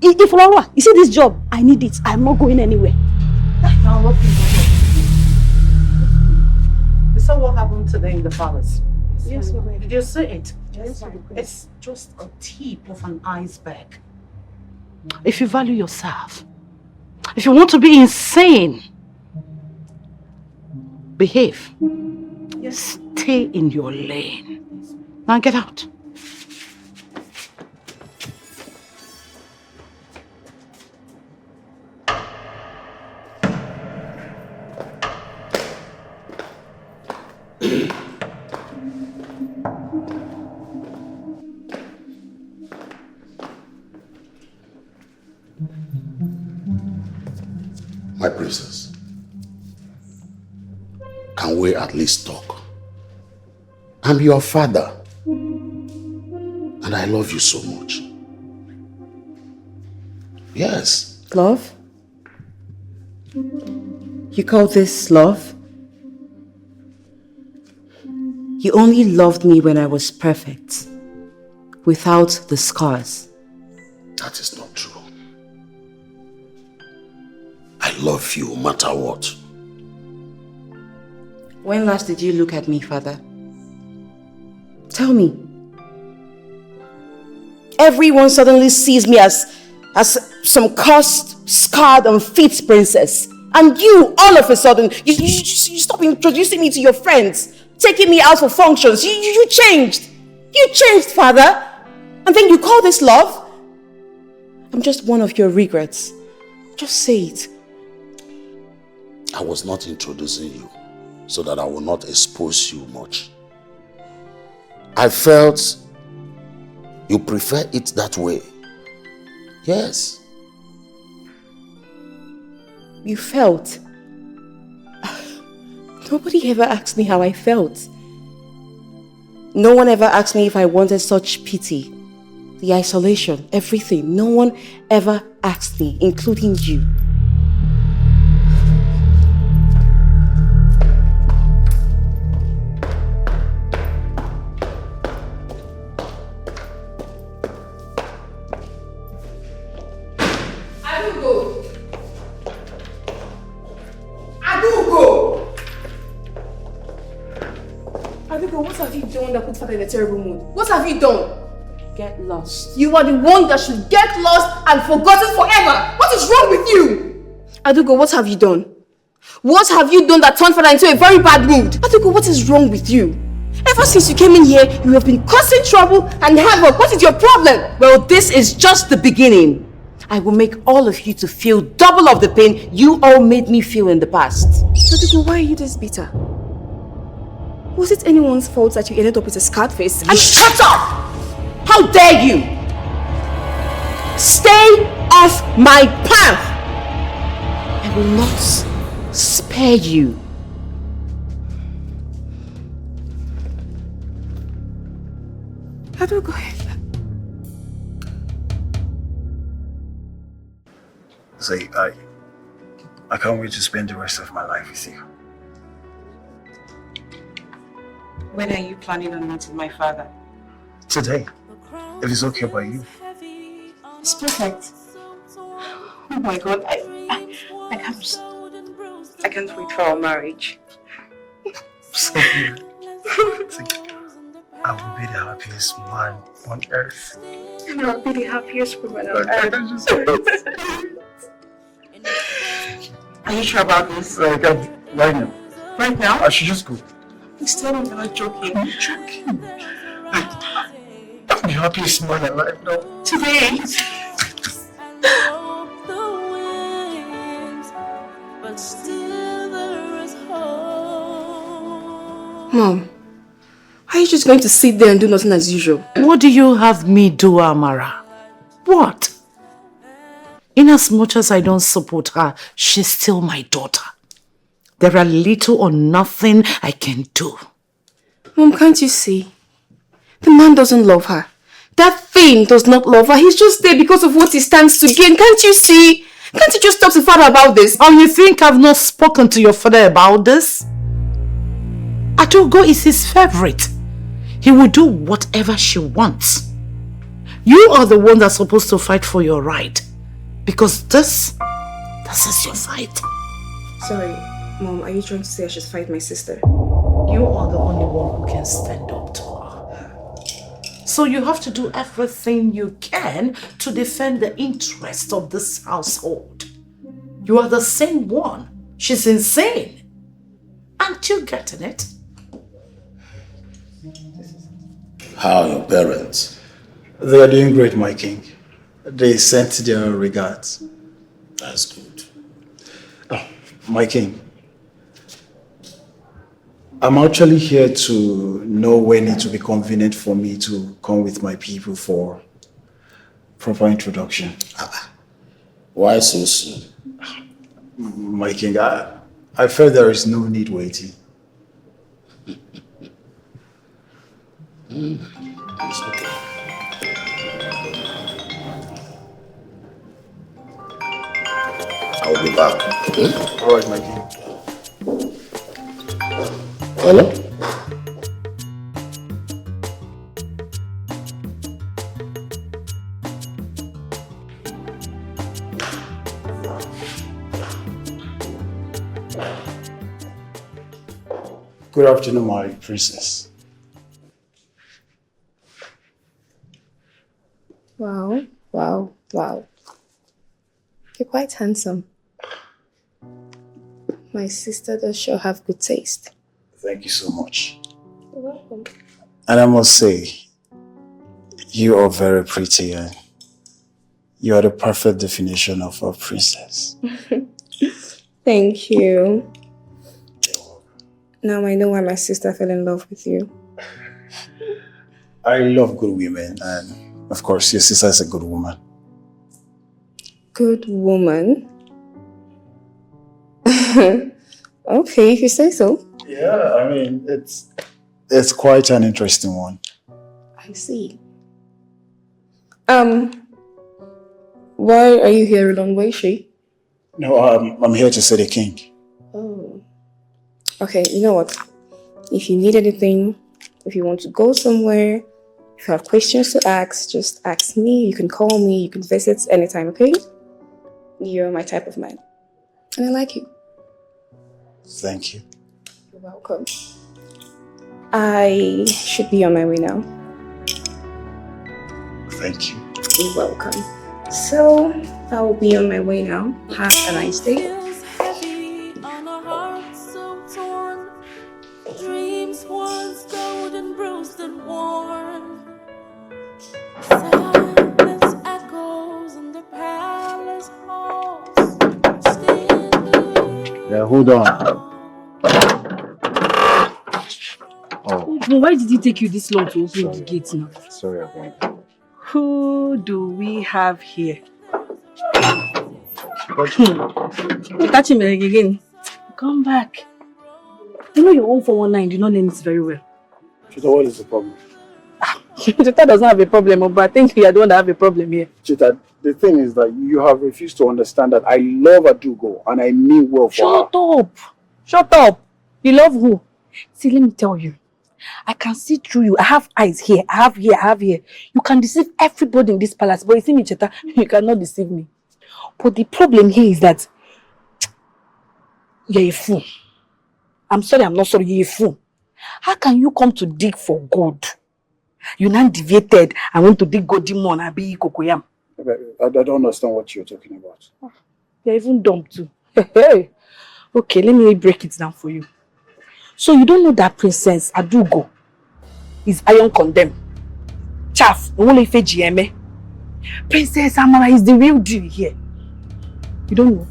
If Laura, you see this job, I need it. I'm not going anywhere. Now look, you saw what happened today in the palace? Yes, Mama. Did you see it? Yes, it's just a tip of an iceberg. If you value yourself, if you want to be insane, behave. Yes. Stay in your lane. Now get out. My princess, can we at least talk? I'm your father, and I love you so much. Yes. Love? You call this love? You only loved me when I was perfect, without the scars. That is not true. I love you no matter what. When last did you look at me, Father? Tell me. Everyone suddenly sees me as some cursed, scarred, unfit princess. And you, all of a sudden, you stop introducing me to your friends, taking me out for functions. You changed. You changed, Father. And then you call this love? I'm just one of your regrets. Just say it. I was not introducing you so that I will not expose you much. I felt you prefer it that way. Yes. You felt? Nobody ever asked me how I felt. No one ever asked me if I wanted such pity. The isolation, everything. No one ever asked me, including you. What have you done that put Father in a terrible mood? What have you done? Get lost. You are the one that should get lost and forgotten forever. What is wrong with you? Adugo, what have you done? What have you done that turned Father into a very bad mood? Adugo, what is wrong with you? Ever since you came in here, you have been causing trouble and havoc. What is your problem? Well, this is just the beginning. I will make all of you to feel double of the pain you all made me feel in the past. Adugo, why are you this bitter? Was it anyone's fault that you ended up with a scarred face? And shut up! How dare you! Stay off my path. I will not spare you. How do we go ahead? Say, I can't wait to spend the rest of my life with you. When are you planning on meeting my father? Today, if it's okay by you. It's perfect. Oh my God, I can't wait for our marriage. So good. I will be the happiest man on earth. And I'll be the happiest woman on earth. Are you sure about this? Right now. Right now? I should just go. Still, I'm not joking. I'm joking. I'm the happiest man alive now. Today? Mom, are you just going to sit there and do nothing as usual? What do you have me do, Amara? What? Inasmuch as I don't support her, she's still my daughter. There are little or nothing I can do. Mom, can't you see? The man doesn't love her. That thing does not love her. He's just there because of what he stands to gain. Can't you see? Can't you just talk to father about this? Oh, you think I've not spoken to your father about this? Adogo is his favorite. He will do whatever she wants. You are the one that's supposed to fight for your right. Because this is your fight. Sorry, Mom, are you trying to say I should fight my sister? You are the only one who can stand up to her. So you have to do everything you can to defend the interest of this household. You are the same one. She's insane. Aren't you getting it? How are your parents? They are doing great, my king. They sent their regards. That's good. Oh, my king. I'm actually here to know when it will be convenient for me to come with my people for proper introduction. Why so soon? My king, I felt there is no need waiting. It's okay. I'll be back. Okay? All right, my king. Hello? Good afternoon, my princess. Wow, wow, wow. You're quite handsome. My sister does sure have good taste. Thank you so much. You're welcome. And I must say, you are very pretty and you are the perfect definition of a princess. Thank you. Now I know why my sister fell in love with you. I love good women and of course your sister is a good woman. Good woman? Okay, if you say so. Yeah, I mean, it's quite an interesting one. I see. Why are you here alone? Where is she? No, I'm here to see the king. Oh. Okay, you know what? If you need anything, if you want to go somewhere, if you have questions to ask, just ask me. You can call me, you can visit anytime, okay? You're my type of man. And I like you. Thank you. You're welcome. I should be on my way now. Thank you. You're welcome. So, I will be on my way now. Have a nice day. Dreams once golden, bruised and worn. Silence echoes in the palace halls. Yeah, hold on. Oh, But why did it take you this long to open the gate now? sorry about that. Who do we have here? You catch him again. Come back. You know your own 419 do not name it very well. Chita, what is the problem? Chita doesn't have a problem, but I think you are the one that have a problem here. Chita, the thing is that you have refused to understand that I love Adugo and I mean well for Shut her. up! Shut up! You love who? See, let me tell you. I can see through you. I have eyes here. I have here. I have here. You can deceive everybody in this palace, but you see me, Cheta, you cannot deceive me. But the problem here is that you're a fool. I'm sorry, I'm not sorry, you're a fool. How can you come to dig for gold? You now deviated and went to dig gold demon and be cocoyam. I don't understand what you're talking about. You're even dumb too. Okay, let me break it down for you. So you don't know that Princess Adugo is iron condemned. Chaff, only for GMA. Princess Amara is the real deal here. You don't know.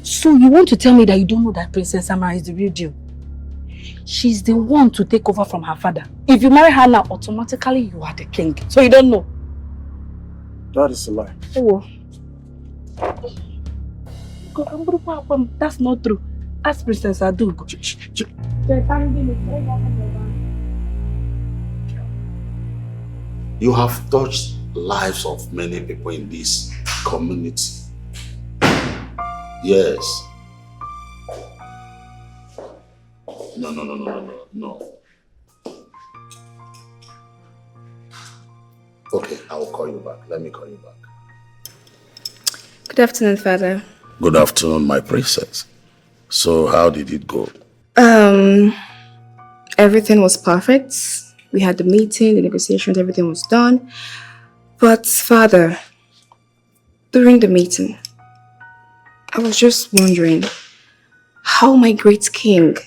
So you want to tell me that you don't know that Princess Amara is the real deal? She's the one to take over from her father. If you marry her now, automatically you are the king. So you don't know. That is a lie. Oh. That's not true. Ask Princess Adugo. You have touched lives of many people in this community. Yes. No. Okay, I will call you back. Let me call you back. Good afternoon, Father. Good afternoon, my princess. So how did it go? Everything was perfect. We had the meeting, the negotiations, everything was done. But Father, during the meeting, I was just wondering how my great king,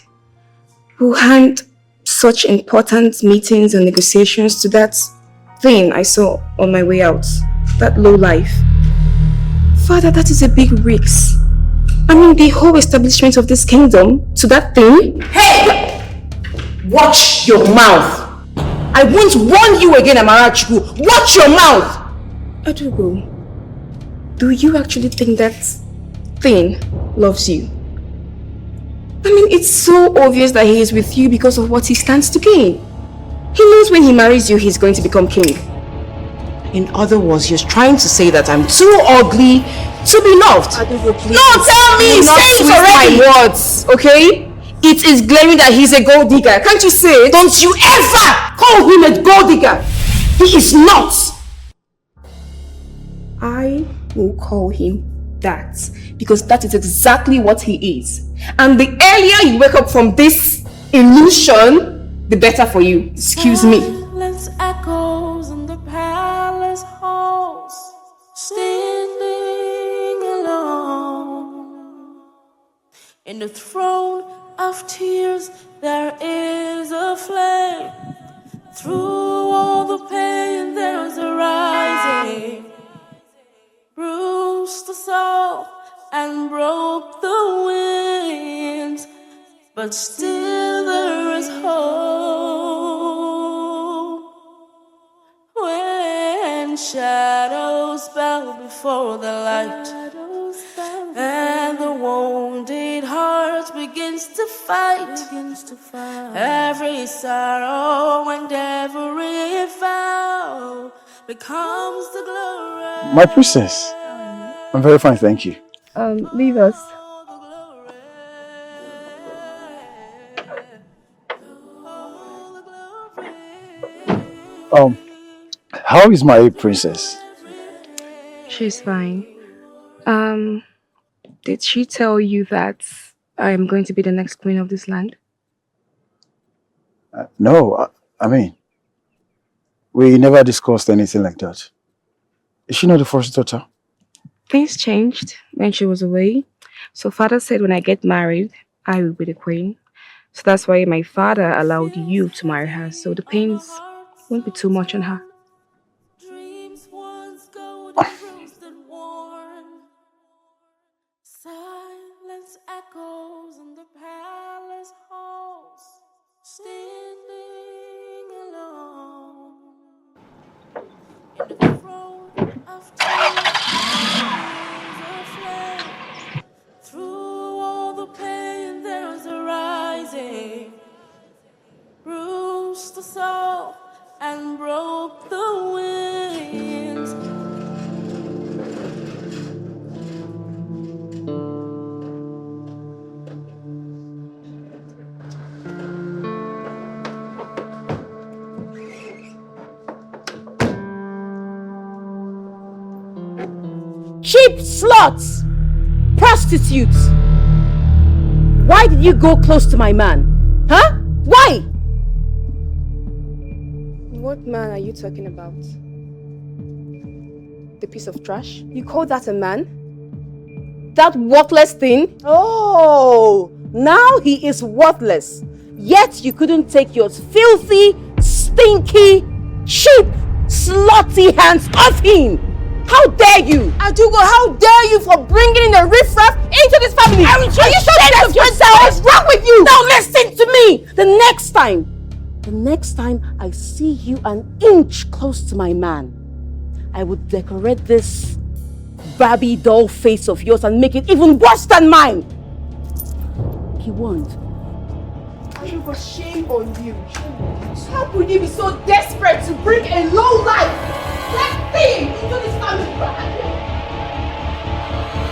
who had such important meetings and negotiations, to that thing I saw on my way out, that low life. Father, that is a big risk. I mean, the whole establishment of this kingdom to that thing. Hey! Watch your mouth. I won't warn you again, Amarachuku. Watch your mouth. Adugo, do you actually think that thing loves you? I mean, it's so obvious that he is with you because of what he stands to gain. He knows when he marries you, he's going to become king. In other words, you're trying to say that I'm too ugly to be loved. Adugo, please. No, tell me! Say it already! My words, okay? It is glaring that he's a gold digger. Can't you say it? Don't you ever call him a gold digger! He is not! I will call him that because that is exactly what he is. And the earlier you wake up from this illusion, the better for you. Excuse me. Silence echoes in the palace halls, standing alone. In the throne of tears, there is a flame. Through all the pain, there's a rising. Bruised the soul and broke the winds, but still there is hope. When shadows bow before the light, and the wounded heart begins to fight, every sorrow and every vow becomes the glory. My princess, I'm very fine, thank you. Leave us. How is my princess? She's fine. Did she tell you that I'm going to be the next queen of this land? No, I mean, we never discussed anything like that. Is she not the first daughter? Things changed when she was away. So father said when I get married, I will be the queen. So that's why my father allowed you to marry her. So the pains won't be too much on her. Dreams once golden bruised and worn. Silence echoes in the palace halls, standing alone. In the throne of tears. cheap sluts, prostitutes. Why did you go close to my man? Huh? Why? What man are you talking about? The piece of trash? You call that a man? That worthless thing? Oh, now he is worthless. Yet you couldn't take your filthy, stinky, cheap, slutty hands off him. How dare you? Adugo, how dare you for bringing in the riffraff into this family? Are you so desperate of yourself? What's wrong with you? Now listen to me. The next time I see you an inch close to my man, I would decorate this Barbie doll face of yours and make it even worse than mine. He won't. Adugo, shame on you. How could you be so desperate to bring a low-life thing into this family?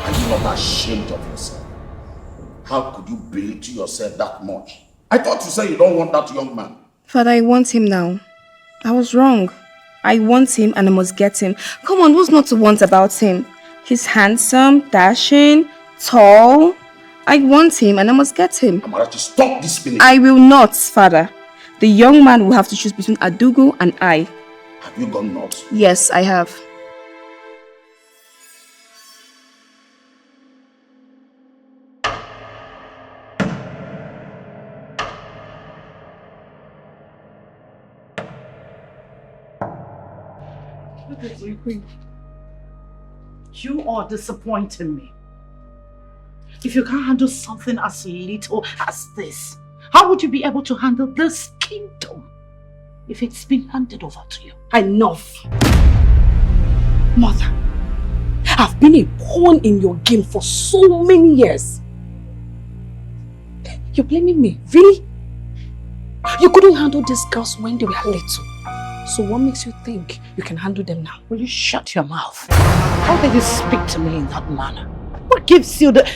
Are you not ashamed of yourself? How could you belittle yourself that much? I thought you said you don't want that young man. Father, I want him now. I was wrong. I want him and I must get him. Come on, who's not to want about him? He's handsome, dashing, tall. I want him and I must get him. Amarachi, stop this spinning. I will not, Father. The young man will have to choose between Adugo and I. Have you gone nuts? Yes, I have. You are disappointing me. If you can't handle something as little as this, how would you be able to handle this kingdom if it's been handed over to you? Enough. Mother, I've been a pawn in your game for so many years. You're blaming me, really? You couldn't handle these girls when they were little. So what makes you think you can handle them now? Will you shut your mouth? How did you speak to me in that manner? What gives you the...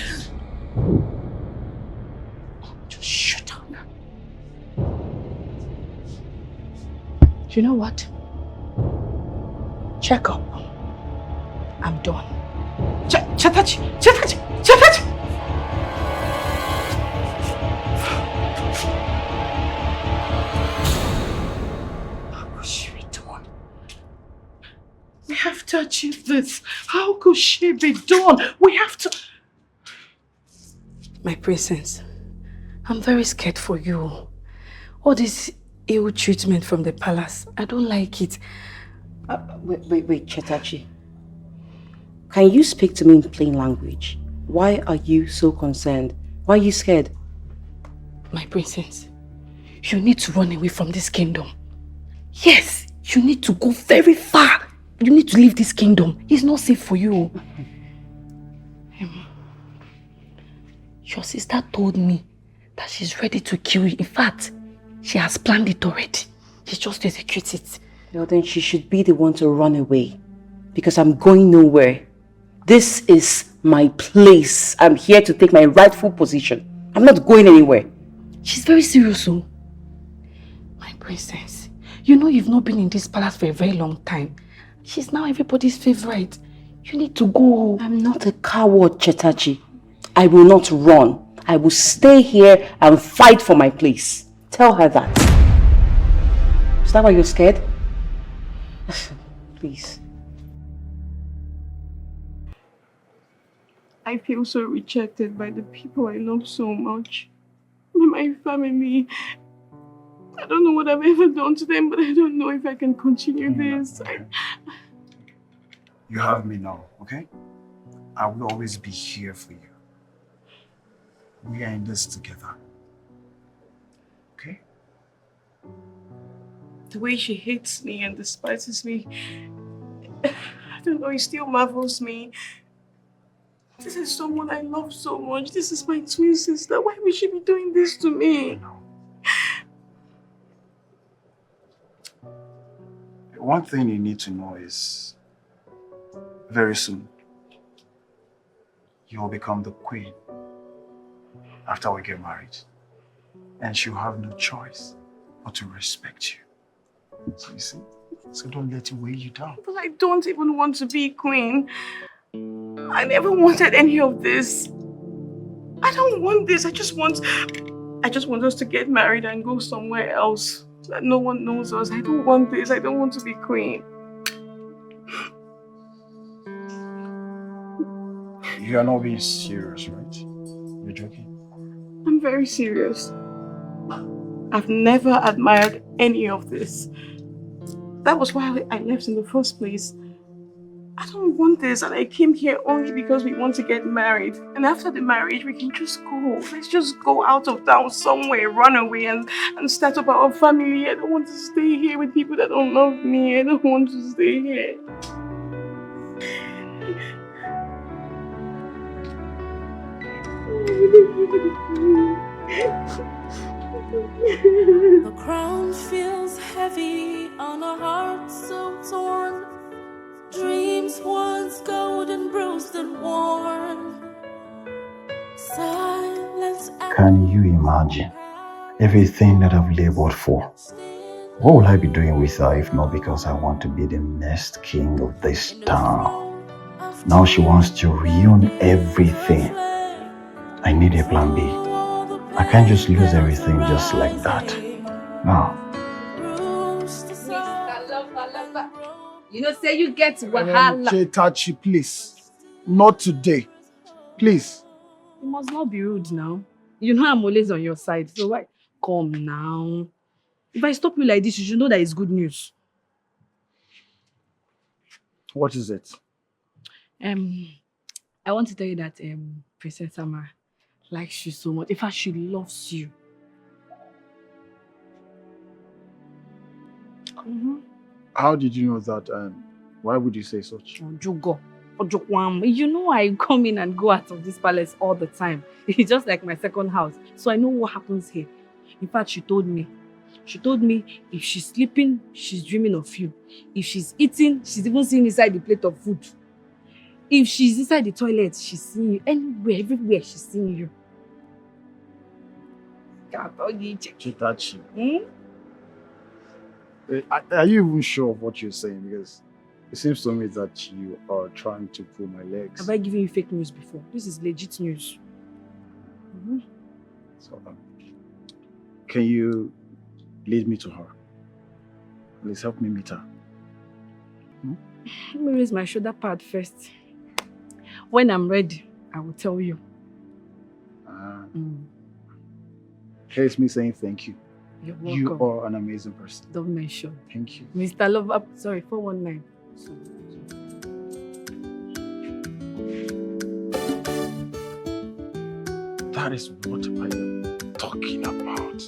Just shut up. You know what? Check up. I'm done. Chetachi! Chetachi! Chetachi! We have to achieve this. How could she be done? We have to... My princess, I'm very scared for you. All this ill treatment from the palace, I don't like it. Wait, Chetachi. Can you speak to me in plain language? Why are you so concerned? Why are you scared? My princess, you need to run away from this kingdom. Yes, you need to go very far. You need to leave this kingdom. It's not safe for you. Your sister told me that she's ready to kill you. In fact, she has planned it already. She just executes it. Well, then she should be the one to run away. Because I'm going nowhere. This is my place. I'm here to take my rightful position. I'm not going anywhere. She's very serious, oh. My princess, you know you've not been in this palace for a very long time. She's now everybody's favorite. You need to go. I'm not a coward, Chetachi. I will not run. I will stay here and fight for my place. Tell her that. Is that why you're scared? Please. I feel so rejected by the people I love so much. By my family. I don't know what I've ever done to them, but I don't know if I can continue this. You have me now, okay? I will always be here for you. We are in this together. Okay? The way she hates me and despises me, I don't know, it still marvels me. This is someone I love so much. This is my twin sister. Why would she be doing this to me? One thing you need to know is, very soon, you will become the queen after we get married. And she'll have no choice but to respect you. So you see? So don't let it weigh you down. But I don't even want to be queen. I never wanted any of this. I don't want this. I just want us to get married and go somewhere else so that no one knows us. I don't want this. I don't want to be queen. You are not being serious, right? You're joking? I'm very serious. I've never admired any of this. That was why I left in the first place. I don't want this, and I came here only because we want to get married. And after the marriage, we can just go. Let's just go out of town somewhere, run away and start up our family. I don't want to stay here with people that don't love me. I don't want to stay here. The crown feels heavy on a heart so torn. Dreams once golden, bruised and worn. Silence. Can you imagine everything that I've labored for? What will I be doing with her if not because I want to be the next king of this town? Now she wants to ruin everything. I need a plan B. I can't just lose everything just like that. No. You know, say you get wahala. Tachi, please. Not today. Please. You must not be rude now. You know I'm always on your side, so why? Come now. If I stop you like this, you should know that it's good news. What is it? I want to tell you that Princess Samara likes you so much. In fact, she loves you. How did you know that, and why would you say such? Ojugo. You know I come in and go out of this palace all the time. It's just like my second house. So I know what happens here. In fact, she told me if she's sleeping, she's dreaming of you. If she's eating, she's even seeing inside the plate of food. If she's inside the toilet, she's seeing you. Anywhere, everywhere, she's seeing you. Chitachi. Are you even sure of what you're saying? Because it seems to me that you are trying to pull my legs. Have I given you fake news before? This is legit news. So, can you lead me to her? Please help me meet her. Let me raise my shoulder pad first. When I'm ready, I will tell you. Here's me saying thank you. You're welcome. You are an amazing person. Don't mention. Thank you. Mr. Lover, sorry, 419. That is what I am talking about.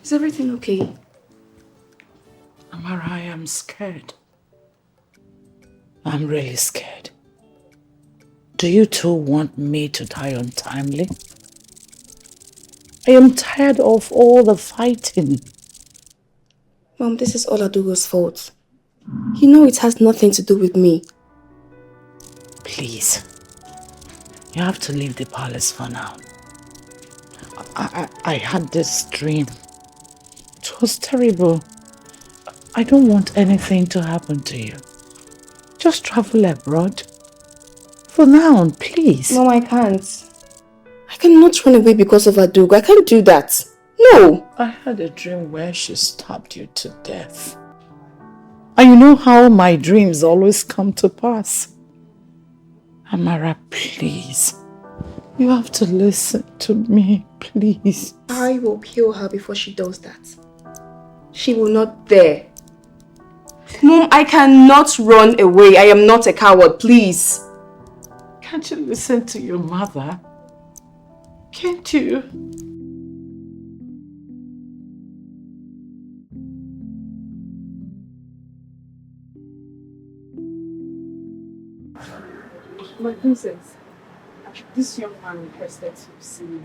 Is everything okay? Amara, I am scared. I'm really scared. Do you two want me to die untimely? I am tired of all the fighting. Mom, this is all Adugo's fault. You know it has nothing to do with me. Please. You have to leave the palace for now. I had this dream. It was terrible. I don't want anything to happen to you. Just travel abroad. For now, please. Mom, I can't. I cannot run away because of Adugo. I can't do that. No. I had a dream where she stabbed you to death. And you know how my dreams always come to pass. Amara, please. You have to listen to me, please. I will kill her before she does that. She will not dare. Mom, I cannot run away. I am not a coward, please. Can't you listen to your mother? Can't you? My princess, this young man requested to see you.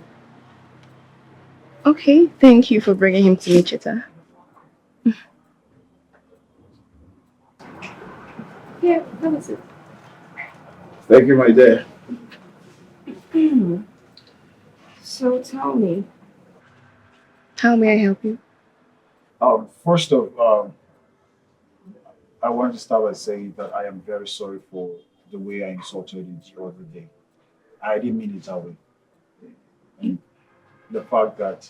Okay, thank you for bringing him to me, Chita. Yeah, that was it. Thank you, my dear. So tell me, how may I help you? First off, I want to start by saying that I am very sorry for the way I insulted you the other day. I didn't mean it that way. And the fact that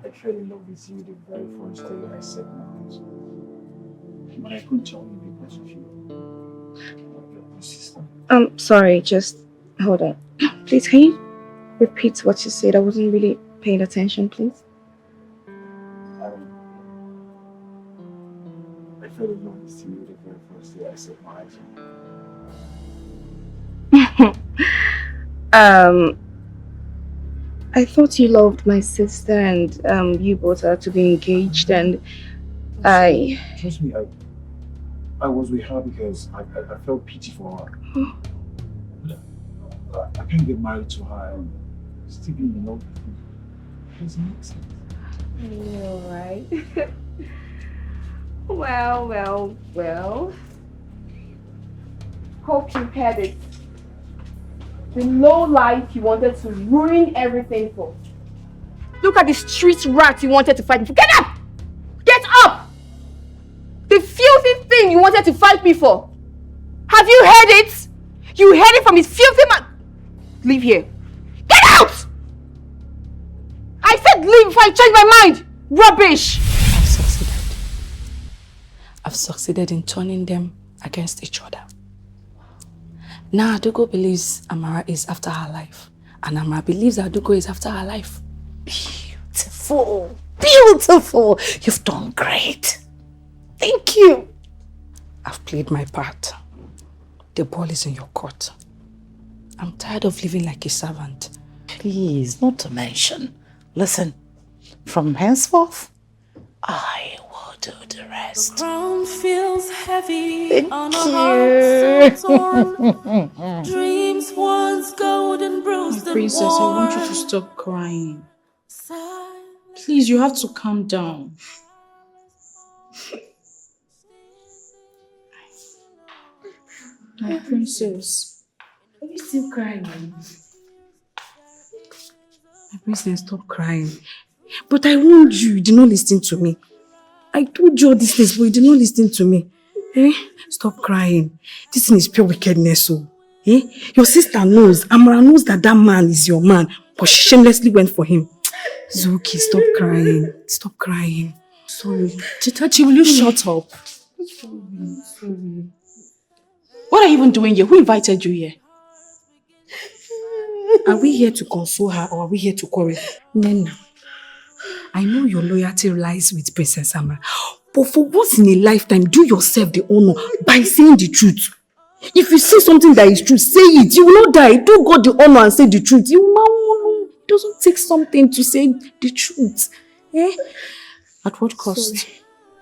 I fell in love with you the very first day I set my eyes on you. But I couldn't tell you because of you. Your sister. Sorry, just hold on. Please, can you repeat what you said? I wasn't really paying attention, please. I fell in love with you the very first day I set my eyes on you. I thought you loved my sister and you both are to be engaged, and Trust me, I was with her because I felt pity for her. I can't get married to her and still be in love with you. It doesn't make sense. You're right. Well. Hope you had it. The low life you wanted to ruin everything for. Look at the street rat you wanted to fight me for. Get up! Get up! The filthy thing you wanted to fight me for. Have you heard it? You heard it from his filthy mouth. Leave here. Get out! I said leave before I change my mind. Rubbish! I've succeeded in turning them against each other. Now Adugo believes Amara is after her life. And Amara believes Adugo is after her life. Beautiful. Beautiful. You've done great. Thank you. I've played my part. The ball is in your court. I'm tired of living like a servant. Please, not to mention. Listen, from henceforth, I will do the rest. The ground feels heavy Thank on you. a heart so torn. Dreams once golden bruised and Princess, I want you to worn. stop crying. Please, you have to calm down. My princess, are you still crying? My princess, stop crying. But I warned you, you did not listen to me. I told you all these things, but you did not listen to me. Stop crying. This thing is pure wickedness. Your sister knows, Amara knows that man is your man, but she shamelessly went for him. Zuki, stop crying. Stop crying. Sorry. Chitachi, will you shut up? Sorry. What are you even doing here? Who invited you here? Are we here to console her or are we here to quarrel? Nena, I know your loyalty lies with Princess Amara, but for once in a lifetime, do yourself the honor by saying the truth. If you say something that is true, say it. You will not die. Do God the honor and say the truth. You will not. It doesn't take something to say the truth. At what cost? Sorry.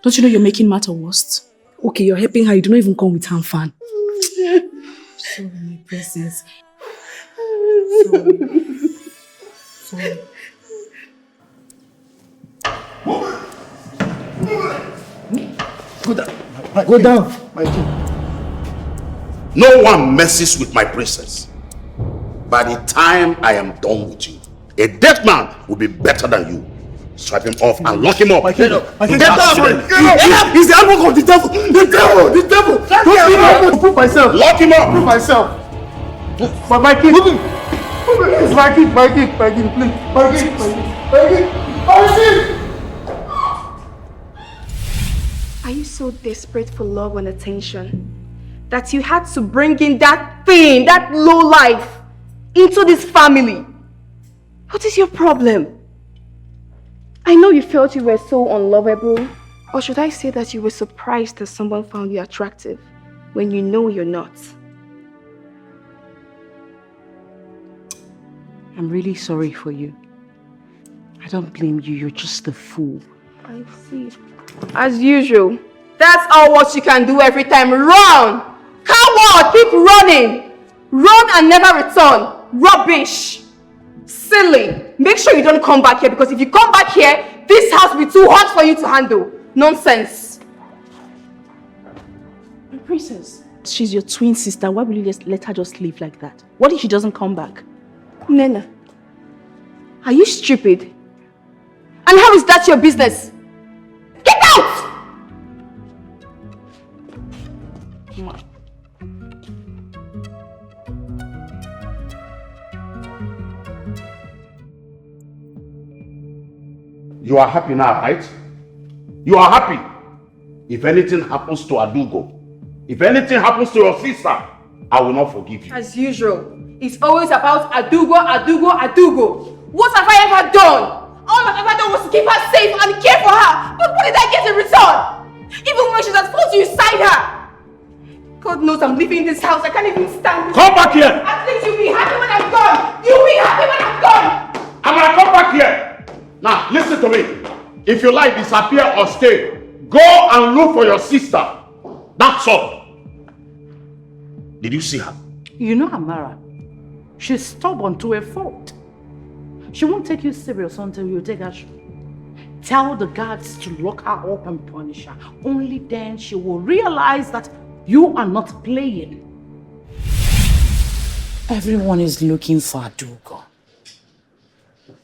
Don't you know you're making matter worse? Okay, you're helping her. You do not even come with hand fan. Sorry, my princess. Sorry. Go down. Go down. My king. No one messes with my princess. By the time I am done with you, a dead man will be better than you. Strip him off and lock him up. My king. My king. Get up! He's the handbook of the devil. The devil. The devil. Don't prove myself. Lock him up. Prove myself. But my king. It's my king. My king. My king. Please. My king. My king. My king. Are you so desperate for love and attention that you had to bring in that thing, that low life, into this family? What is your problem? I know you felt you were so unlovable, or should I say that you were surprised that someone found you attractive when you know you're not? I'm really sorry for you. I don't blame you, you're just a fool. I see. As usual, that's all what you can do every time. Run! Coward, keep running! Run and never return. Rubbish! Silly! Make sure you don't come back here, because if you come back here, this house will be too hot for you to handle. Nonsense. Princess, she's your twin sister. Why will you just let her just leave like that? What if she doesn't come back? Nena, Are you stupid? And how is that your business? Get out! You are happy now, right? You are happy. If anything happens to Adugo, if anything happens to your sister, I will not forgive you. As usual, it's always about Adugo, Adugo, Adugo. What have I ever done? All I've ever done was to keep her safe and care for her. But what did I get in return? Even when she's at fault, you side her. God knows I'm leaving this house. I can't even stand this. Come back here! At least you'll be happy when I'm gone. You'll be happy when I'm gone. I'm gonna come back here. Now, listen to me. If you like, disappear or stay. Go and look for your sister. That's all. Did you see her? You know Amara. She's stubborn to a fault. She won't take you serious until you take her. Tell the guards to lock her up and punish her. Only then she will realize that you are not playing. Everyone is looking for Adugo.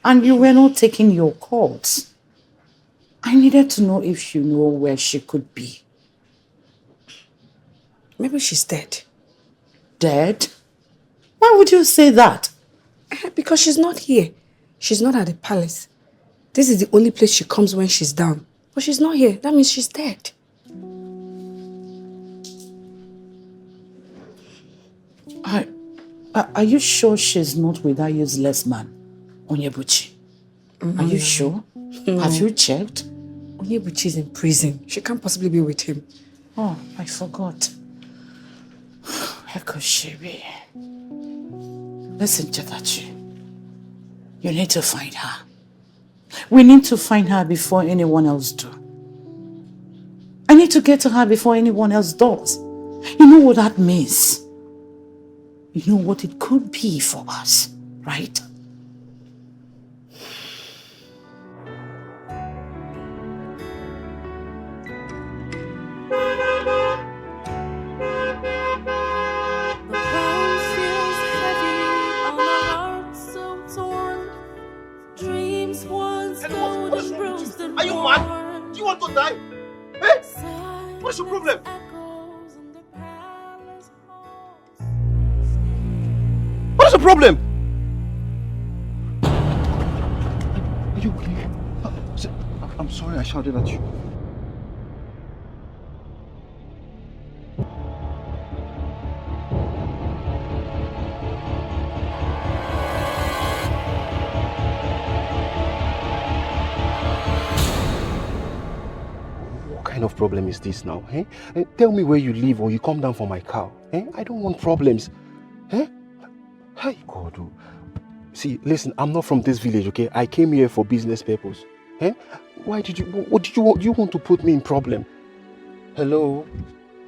And you were not taking your calls. I needed to know if you know where she could be. Maybe she's dead. Dead? Why would you say that? Because she's not here. She's not at the palace. This is the only place she comes when she's down. But she's not here. That means she's dead. Are you sure she's not with that useless man, Onyebuchi? Are you sure? Have you checked? Onyebuchi is in prison. She can't possibly be with him. Oh, I forgot. Ekoshibi. Listen, Chetachi. You need to find her. We need to find her before anyone else do. I need to get to her before anyone else does. You know what that means? You know what it could be for us, right? Are you mad? Do you want to die? Eh? What's your problem? What is the problem? Are you okay? I'm sorry I shouted at you. What kind of problem is this now? Eh? Tell me where you live or you come down for my car. Eh? I don't want problems. Eh? Hey, God. See, listen, I'm not from this village, okay? I came here for business purpose. Eh? Why did you, what did you want? You want to put me in problem? Hello?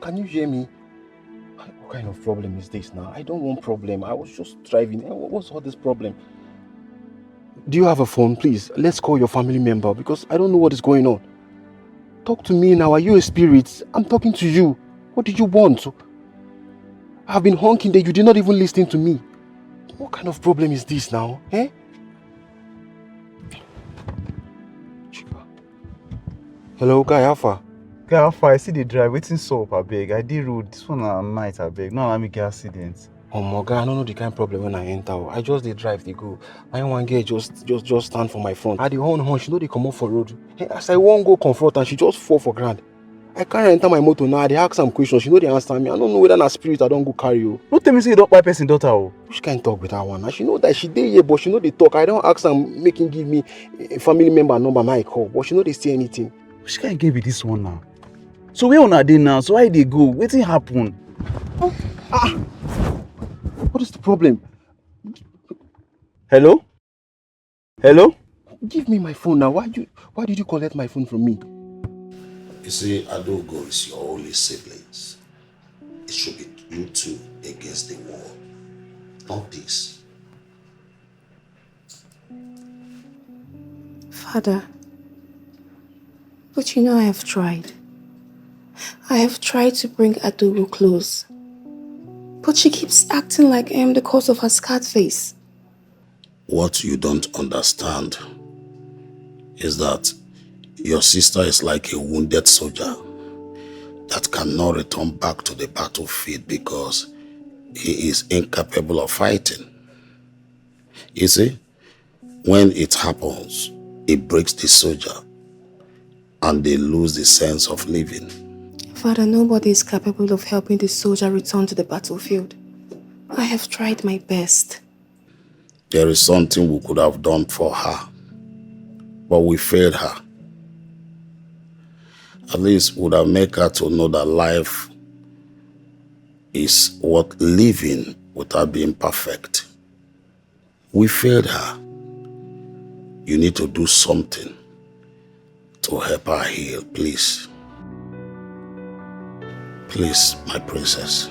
Can you hear me? What kind of problem is this now? I don't want problem. I was just driving. What's all this problem? Do you have a phone, please? Let's call your family member because I don't know what is going on. Talk to me now. Are you a spirit? I'm talking to you. What did you want? I've been honking there. You did not even listen to me. What kind of problem is this now? Eh? Hello, guy, how far? Guy, how far? I see the drive. Waiting soap, I beg. I did road. This one at night, I beg. No, let me get accident. Oh my God, I don't know the kind of problem when I enter. I just did drive, they go. I want to get just stand for my front. I the horn, she know they come up for road. Hey, as I won't go confront and she just fall for ground. I can't enter my motor now. They ask some questions. She know they answer me. I don't know whether na spirit I don't go carry you. Don't tell me say you don't buy person daughter. Oh. Which can't talk with that one. And she know that she dey here, but she know they talk. I don't ask them making give me a family member number now I call. But she know they say anything. Which can't give you this one now? So where on are they now? So why they go? Waiting happen? Oh. What is the problem? Hello? Hello? Give me my phone now. Why did you collect my phone from me? You see, Adugo is your only siblings. It should be you two against the world, not this. Father, but you know I have tried. I have tried to bring Adugo close. But she keeps acting like I am the cause of her scarred face. What you don't understand is that your sister is like a wounded soldier that cannot return back to the battlefield because he is incapable of fighting. You see, when it happens, it breaks the soldier and they lose the sense of living. Father, nobody is capable of helping the soldier return to the battlefield. I have tried my best. There is something we could have done for her, but we failed her. At least would have made her to know that life is worth living without being perfect. We failed her. You need to do something to help her heal, please. Please, my princess.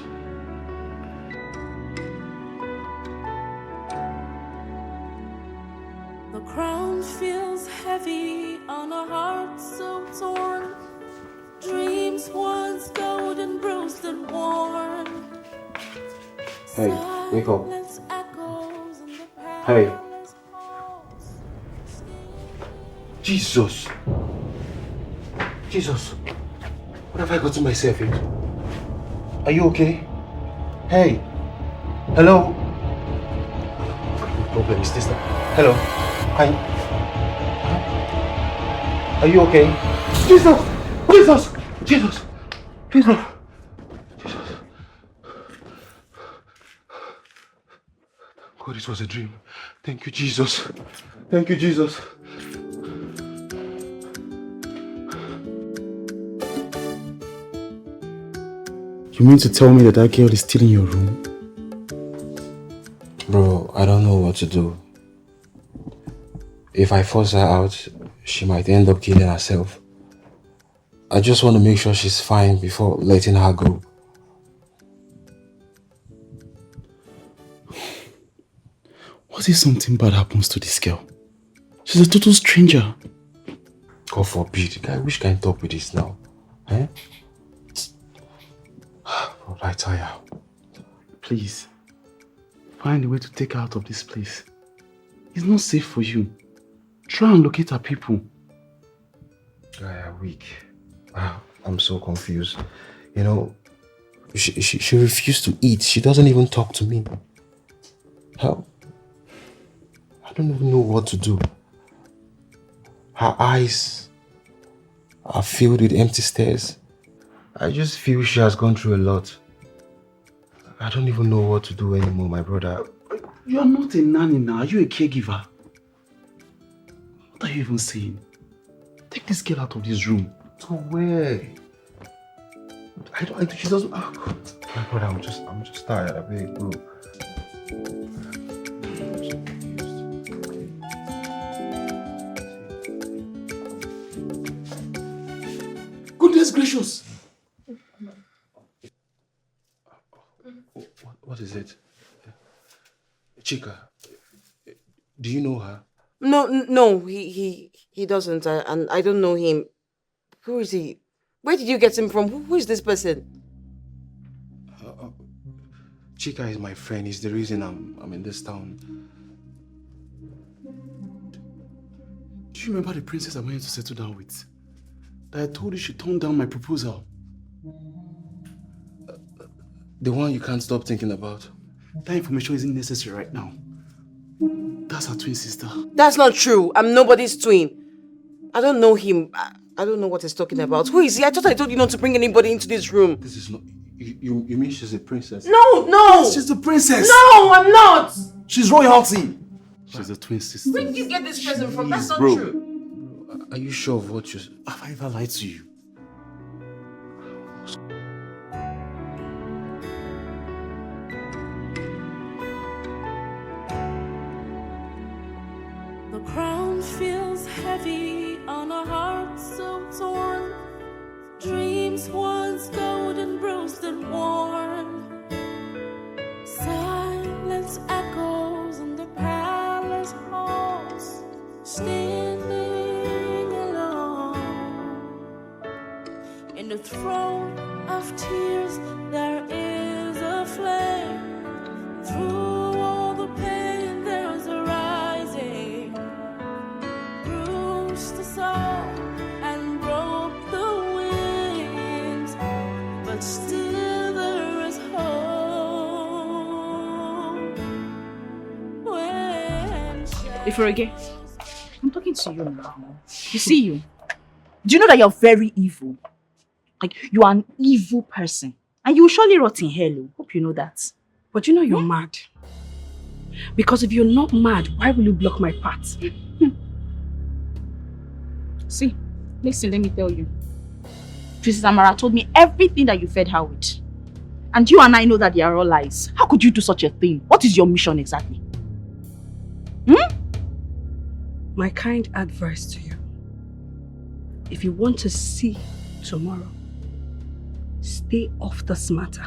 The crown feels heavy on a heart so torn. Dreams once golden, bruised and worn. Hey, wake up. Hey. Jesus. Jesus. What have I gotten myself into? Are you okay? Hey. Hello? What problem is this now? Hello? Hi. Are you okay? Jesus! Jesus! Jesus! Jesus! Jesus! God, this was a dream. Thank you, Jesus. Thank you, Jesus. You mean to tell me that girl is still in your room? Bro, I don't know what to do. If I force her out, she might end up killing herself. I just want to make sure she's fine before letting her go. What if something bad happens to this girl? She's a total stranger. God forbid. I wish I can talk with this now. Eh? Bro, I tire. Please, find a way to take her out of this place. It's not safe for you. Try and locate her people. Guy, I'm weak. I'm so confused. You know, she refused to eat. She doesn't even talk to me. How? I don't even know what to do. Her eyes are filled with empty stares. I just feel she has gone through a lot. I don't even know what to do anymore, my brother. You are not a nanny now. Are you a caregiver? What are you even saying? Take this girl out of this room. To where? She doesn't. Oh, my brother, I'm just tired. I beg, bro. Goodness gracious! What is it? Chika, do you know her? No, he doesn't, and I don't know him. Who is he? Where did you get him from? Who is this person? Chika is my friend. He's the reason I'm in this town. Do you remember the princess I went to settle down with? That I told you she turned down my proposal. The one you can't stop thinking about? That information isn't necessary right now. That's her twin sister. That's not true. I'm nobody's twin. I don't know him. I don't know what he's talking about. Who is he? I thought I told you not to bring anybody into this room. This is not... You mean she's a princess? No! Yes, she's a princess! No, I'm not! She's royalty! She's a twin sister. Where did you get this person from? That's not bro. true. Are you sure of what you're... Have I ever lied to you? The crown feels heavy on a heart so torn. Dreams once golden, bruised and worn. Silence echoes in the palace halls, standing alone. In the throne of tears, there is a flame. Through all the pain, there's a rise. Iforoge, I'm talking to you now. You see you? Do you know that you're very evil? Like, you are an evil person. And you will surely rot in hell. Hope you know that. But you know you're mad. Because if you're not mad, why will you block my path? See, listen, let me tell you. Princess Amara told me everything that you fed her with. And you and I know that they are all lies. How could you do such a thing? What is your mission exactly? My kind advice to you. If you want to see tomorrow, stay off this matter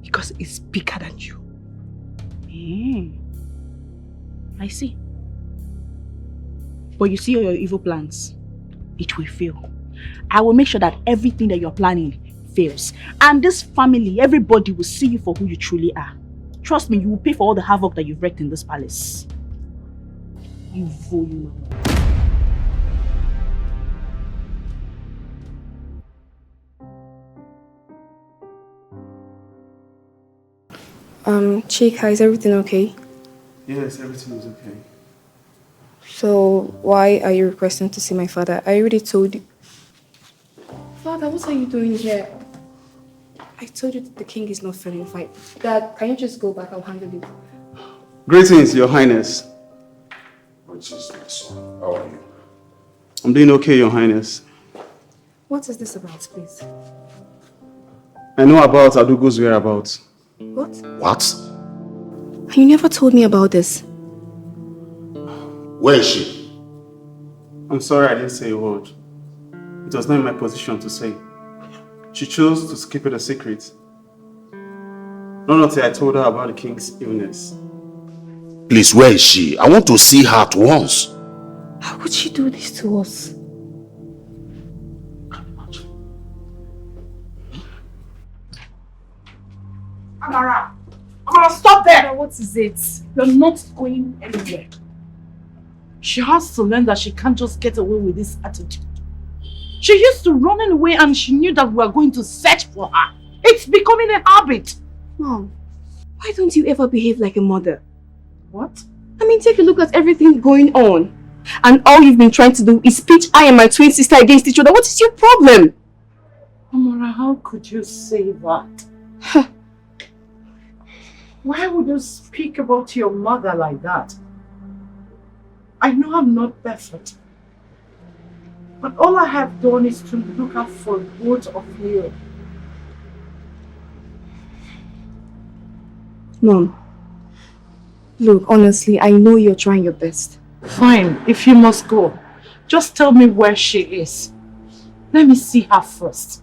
because it's bigger than you. I see. But you see all your evil plans, it will fail. I will make sure that everything that you're planning fails. And this family, everybody will see you for who you truly are. Trust me, you will pay for all the havoc that you've wreaked in this palace. Evil, you know. Chika, is everything okay? Yes, everything is okay. So, why are you requesting to see my father? I already told you. Father, what are you doing here? I told you that the king is not feeling fine. Dad, can you just go back? I'll handle it. Greetings, Your Highness. Greetings, my son. How are you? I'm doing okay, Your Highness. What is this about, please? I know about Adugo's whereabouts. What? What? You never told me about this. Where is she? I'm sorry I didn't say a word. It was not in my position to say. She chose to keep it a secret. Not until I told her about the king's illness. Please, where is she? I want to see her at once. How would she do this to us? Amara! Amara, stop there! What is it? You're not going anywhere. She has to learn that she can't just get away with this attitude. She used to running away and she knew that we were going to search for her. It's becoming a habit. Mom, why don't you ever behave like a mother? What? I mean, take a look at everything going on. And all you've been trying to do is pitch I and my twin sister against each other. What is your problem? Amara, how could you say that? Why would you speak about your mother like that? I know I'm not perfect. But all I have done is to look out for both of you. Mom, look, honestly, I know you're trying your best. Fine, if you must go, just tell me where she is. Let me see her first.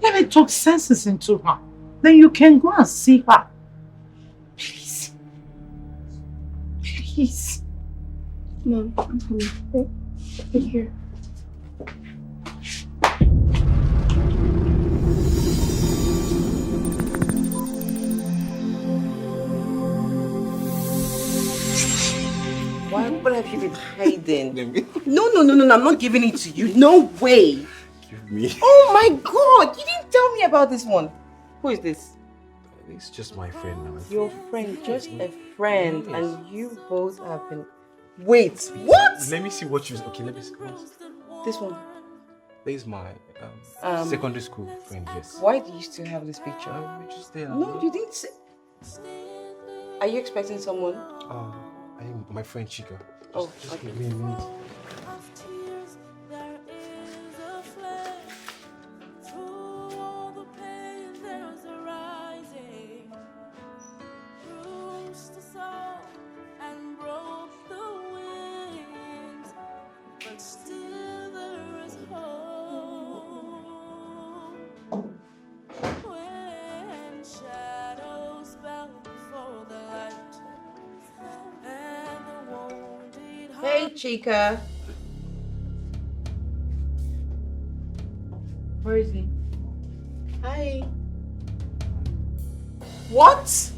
Let me talk senses into her. Then you can go and see her. Please. Please. Mom, I'm coming. Okay? Right here. What have you been hiding? No, I'm not giving it to you. No way. Give me. Oh my God, you didn't tell me about this one. Who is this? It's just my friend now. Your friend, just a friend, yes. And you both have been... Wait, what? Let me see what you... Okay, let me see. This one? This is my secondary school friend, yes. Why do you still have this picture? We're just there. No, you didn't say... Are you expecting someone? I am my friend Chika. Just okay. Give me a minute. Hey, Chika. Where is he? Hi. What?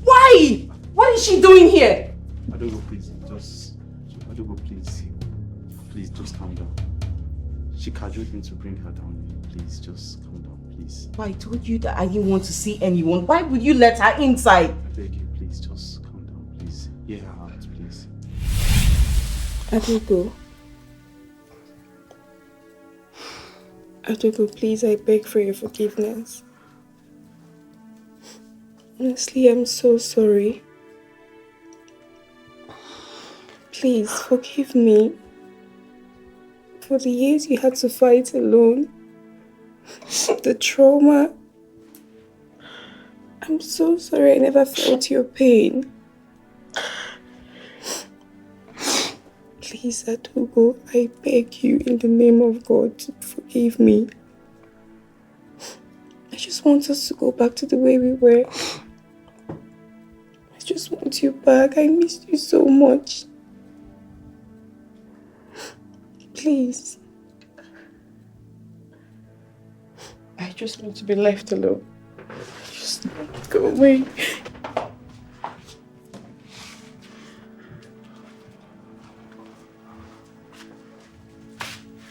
Why? What is she doing here? Adogo, please, Adogo, please. Please, just calm down. She cajoled me to bring her down here. Please, just calm down, please. I told you that I didn't want to see anyone. Why would you let her inside? I beg you, please, just calm down, please. Hear her out, Adugo. Adugo, please, I beg for your forgiveness. Honestly, I'm so sorry. Please, forgive me for the years you had to fight alone. The trauma. I'm so sorry I never felt your pain. Please, Adugo, I beg you in the name of God to forgive me. I just want us to go back to the way we were. I just want you back. I missed you so much. Please. I just want to be left alone. Just go away.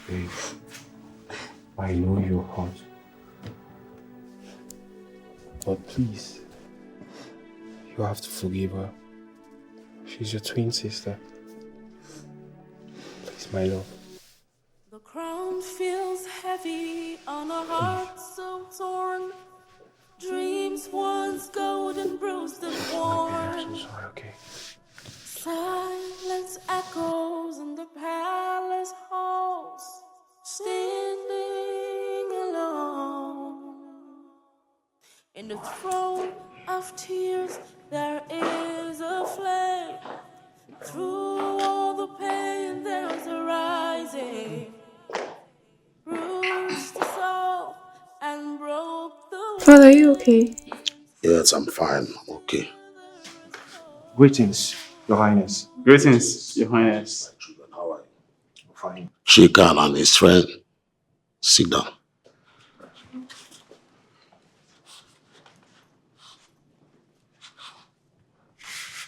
Babe, I know you're hot. But please, you have to forgive her. She's your twin sister. Please, my love. The crown feels heavy on a heart so torn. Dreams once golden, bruised and worn. I'm so sorry, okay? Silence echoes in the palace halls, standing alone. In the throne of tears, there is a flame. Through all the pain, there's a rising. Bruised the soul and broke the. Father, are you okay? Yes, I'm fine. Okay. Greetings, Your Highness. Greetings, Your Highness. How are you? Fine. Shikan and his friend, sit down.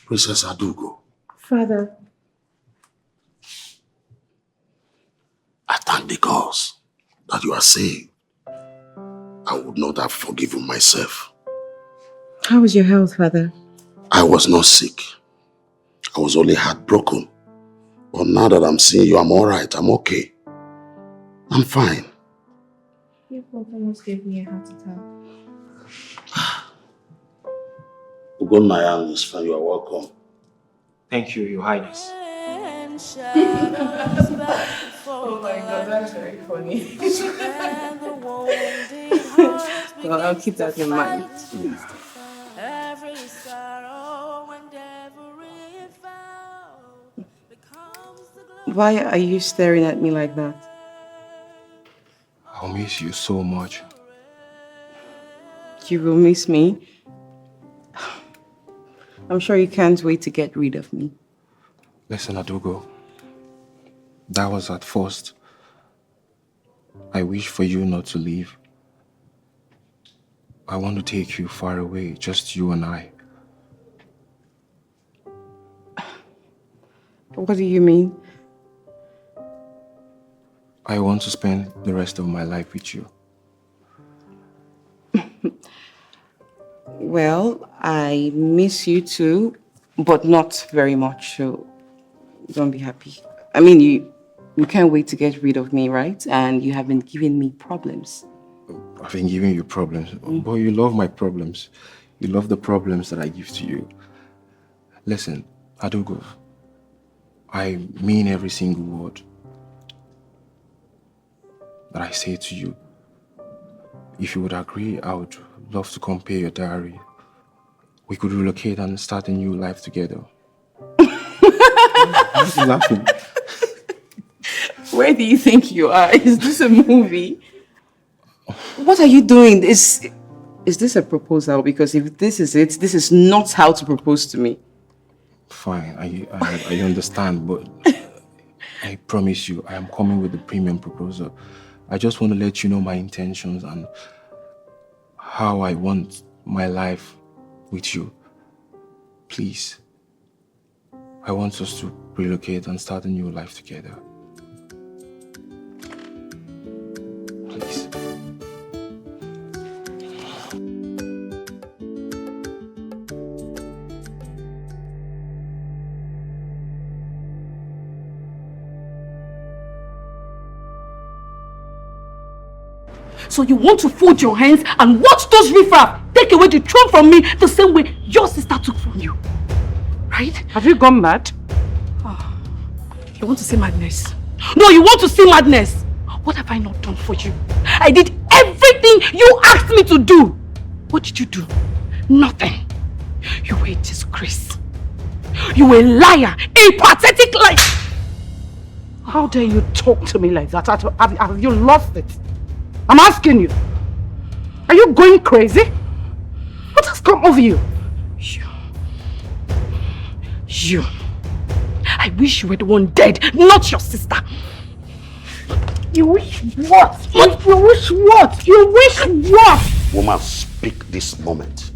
Princess Adugo, Father. I thank the gods that you are saved. I would not have forgiven myself. How is your health, Father? I was not sick. I was only heartbroken. But now that I'm seeing you, I'm alright. I'm okay. I'm fine. Your papa almost gave me a heart attack. Ugonaya and his friend, you are welcome. Thank you, Your Highness. Oh my God, that's very funny. Well, I'll keep that in mind. Why are you staring at me like that? I'll miss you so much. You will miss me. I'm sure you can't wait to get rid of me. Listen, Adugo. That was at first. I wish for you not to leave. I want to take you far away, just you and I. What do you mean? I want to spend the rest of my life with you. Well, I miss you too, but not very much, so don't be happy. I mean, you can't wait to get rid of me, right? And you have been giving me problems. I've been giving you problems, but you love my problems. You love the problems that I give to you. Listen, Adugo, I mean every single word that I say to you. If you would agree, I would love to compare your diary. We could relocate and start a new life together. Why are you laughing? Where do you think you are? Is this a movie? What are you doing? Is this a proposal? Because if this is it, this is not how to propose to me. Fine, I understand, but I promise you, I am coming with a premium proposal. I just want to let you know my intentions and how I want my life with you. Please, I want us to relocate and start a new life together. Please. So you want to fold your hands and watch those riffraff take away the throne from me the same way your sister took from you. Right? Have you gone mad? Oh, you want to see madness? No, you want to see madness? What have I not done for you? I did everything you asked me to do. What did you do? Nothing. You were a disgrace. You were a liar, a pathetic liar. How dare you talk to me like that? Have you lost it? I'm asking you. Are you going crazy? What has come over you? You. I wish you were the one dead, not your sister. You wish what? You wish what? You wish what? Woman, speak this moment.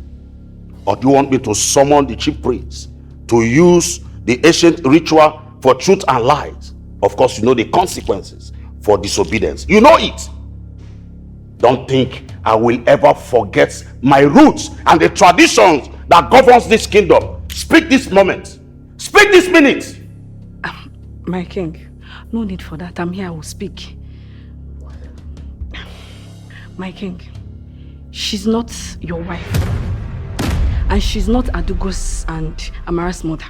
Or do you want me to summon the chief priest to use the ancient ritual for truth and lies? Of course, you know the consequences for disobedience. You know it. Don't think I will ever forget my roots and the traditions that governs this kingdom. Speak this moment. Speak this minute. My king, no need for that. I'm here, I will speak. My king, she's not your wife. And she's not Adugo's and Amara's mother.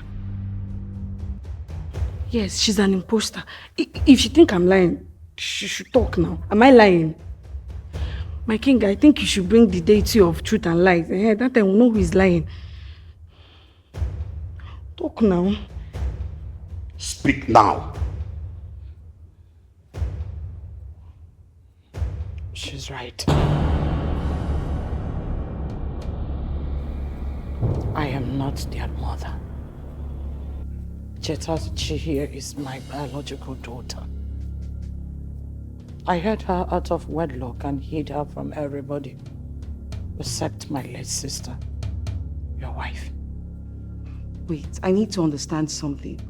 Yes, she's an imposter. If you think I'm lying, she should talk now. Am I lying? My king, I think you should bring the deity of truth and lies. That time we'll know who is lying. Talk now. Speak now. She's right. I am not their mother. Chetachi here is my biological daughter. I had her out of wedlock and hid her from everybody, except my late sister, your wife. Wait, I need to understand something.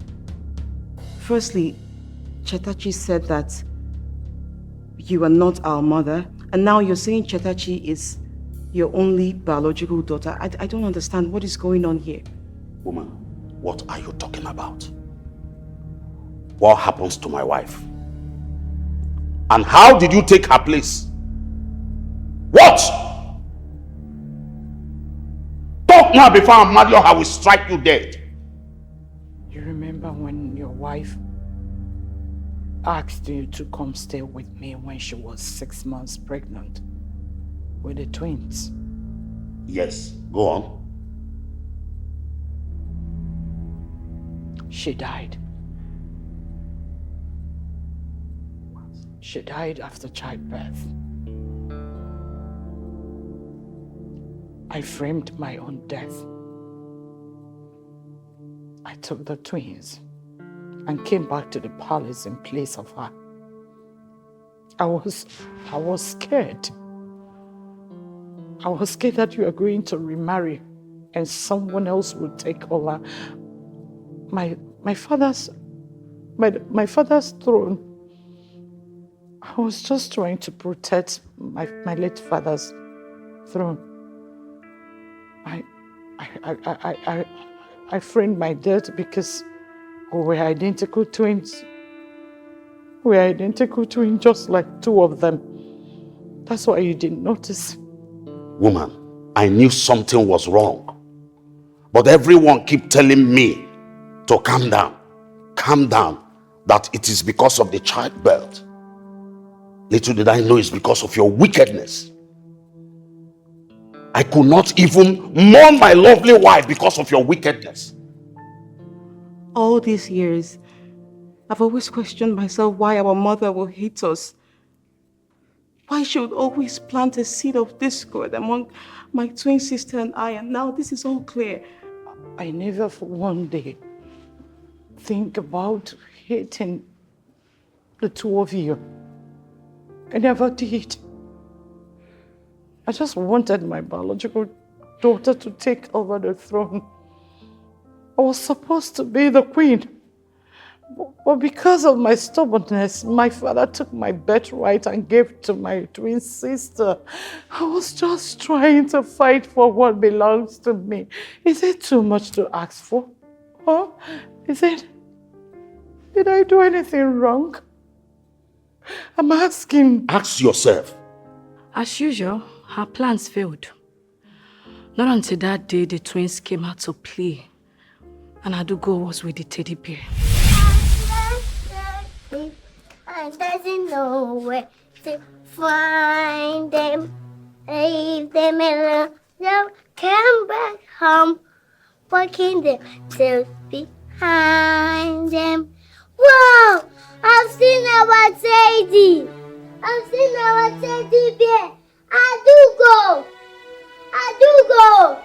Firstly, Chetachi said that you are not our mother, and now you're saying Chetachi is your only biological daughter. I don't understand what is going on here. Woman, what are you talking about? What happens to my wife? And how did you take her place? What? Talk now before I'm mad or I will strike you dead. You remember when your wife asked you to come stay with me when she was 6 months pregnant with the twins? Yes, go on. She died. She died after childbirth. I framed my own death. I took the twins and came back to the palace in place of her. I was scared. I was scared that you were going to remarry and someone else would take over my father's throne. I was just trying to protect my late father's throne. I framed my death because we were identical twins. We were identical twins, just like two of them. That's why you didn't notice. Woman, I knew something was wrong. But everyone keep telling me to calm down. Calm down. That it is because of the childbirth. Little did I know it's because of your wickedness. I could not even mourn my lovely wife because of your wickedness. All these years, I've always questioned myself why our mother will hate us. Why she would always plant a seed of discord among my twin sister and I, and now this is all clear. I never for one day think about hating the two of you. I never did. I just wanted my biological daughter to take over the throne. I was supposed to be the queen. But because of my stubbornness, my father took my birthright and gave it to my twin sister. I was just trying to fight for what belongs to me. Is it too much to ask for? Huh? Is it? Did I do anything wrong? I'm asking. Ask yourself. As usual, her plans failed. Not until that day the twins came out to play and Adugo was with the teddy bear. I doesn't know where to find them. Leave them alone. Now come back home. Walking them till behind them. Whoa! I've seen our teddy. I've seen our teddy bear. Adugo! Adugo!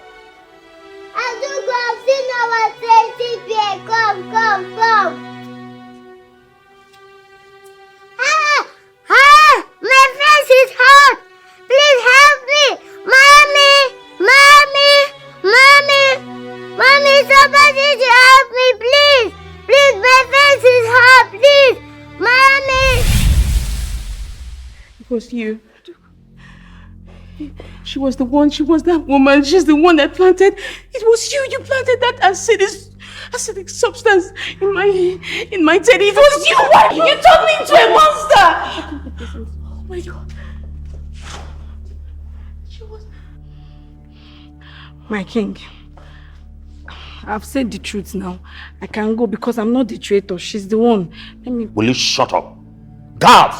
Adugo, I've seen our teddy bear. Come. My face is hot. Please help me. Mommy, somebody to help me, please. Please, my face is hot, please. Mommy. It was you. She was that woman. She's the one that planted. It was you. You planted that acidic substance in my teddy. It was you. Why did you turn me into a monster? Oh my God. My king, I've said the truth now. I can go because I'm not the traitor. She's the one. Will you shut up? Guards!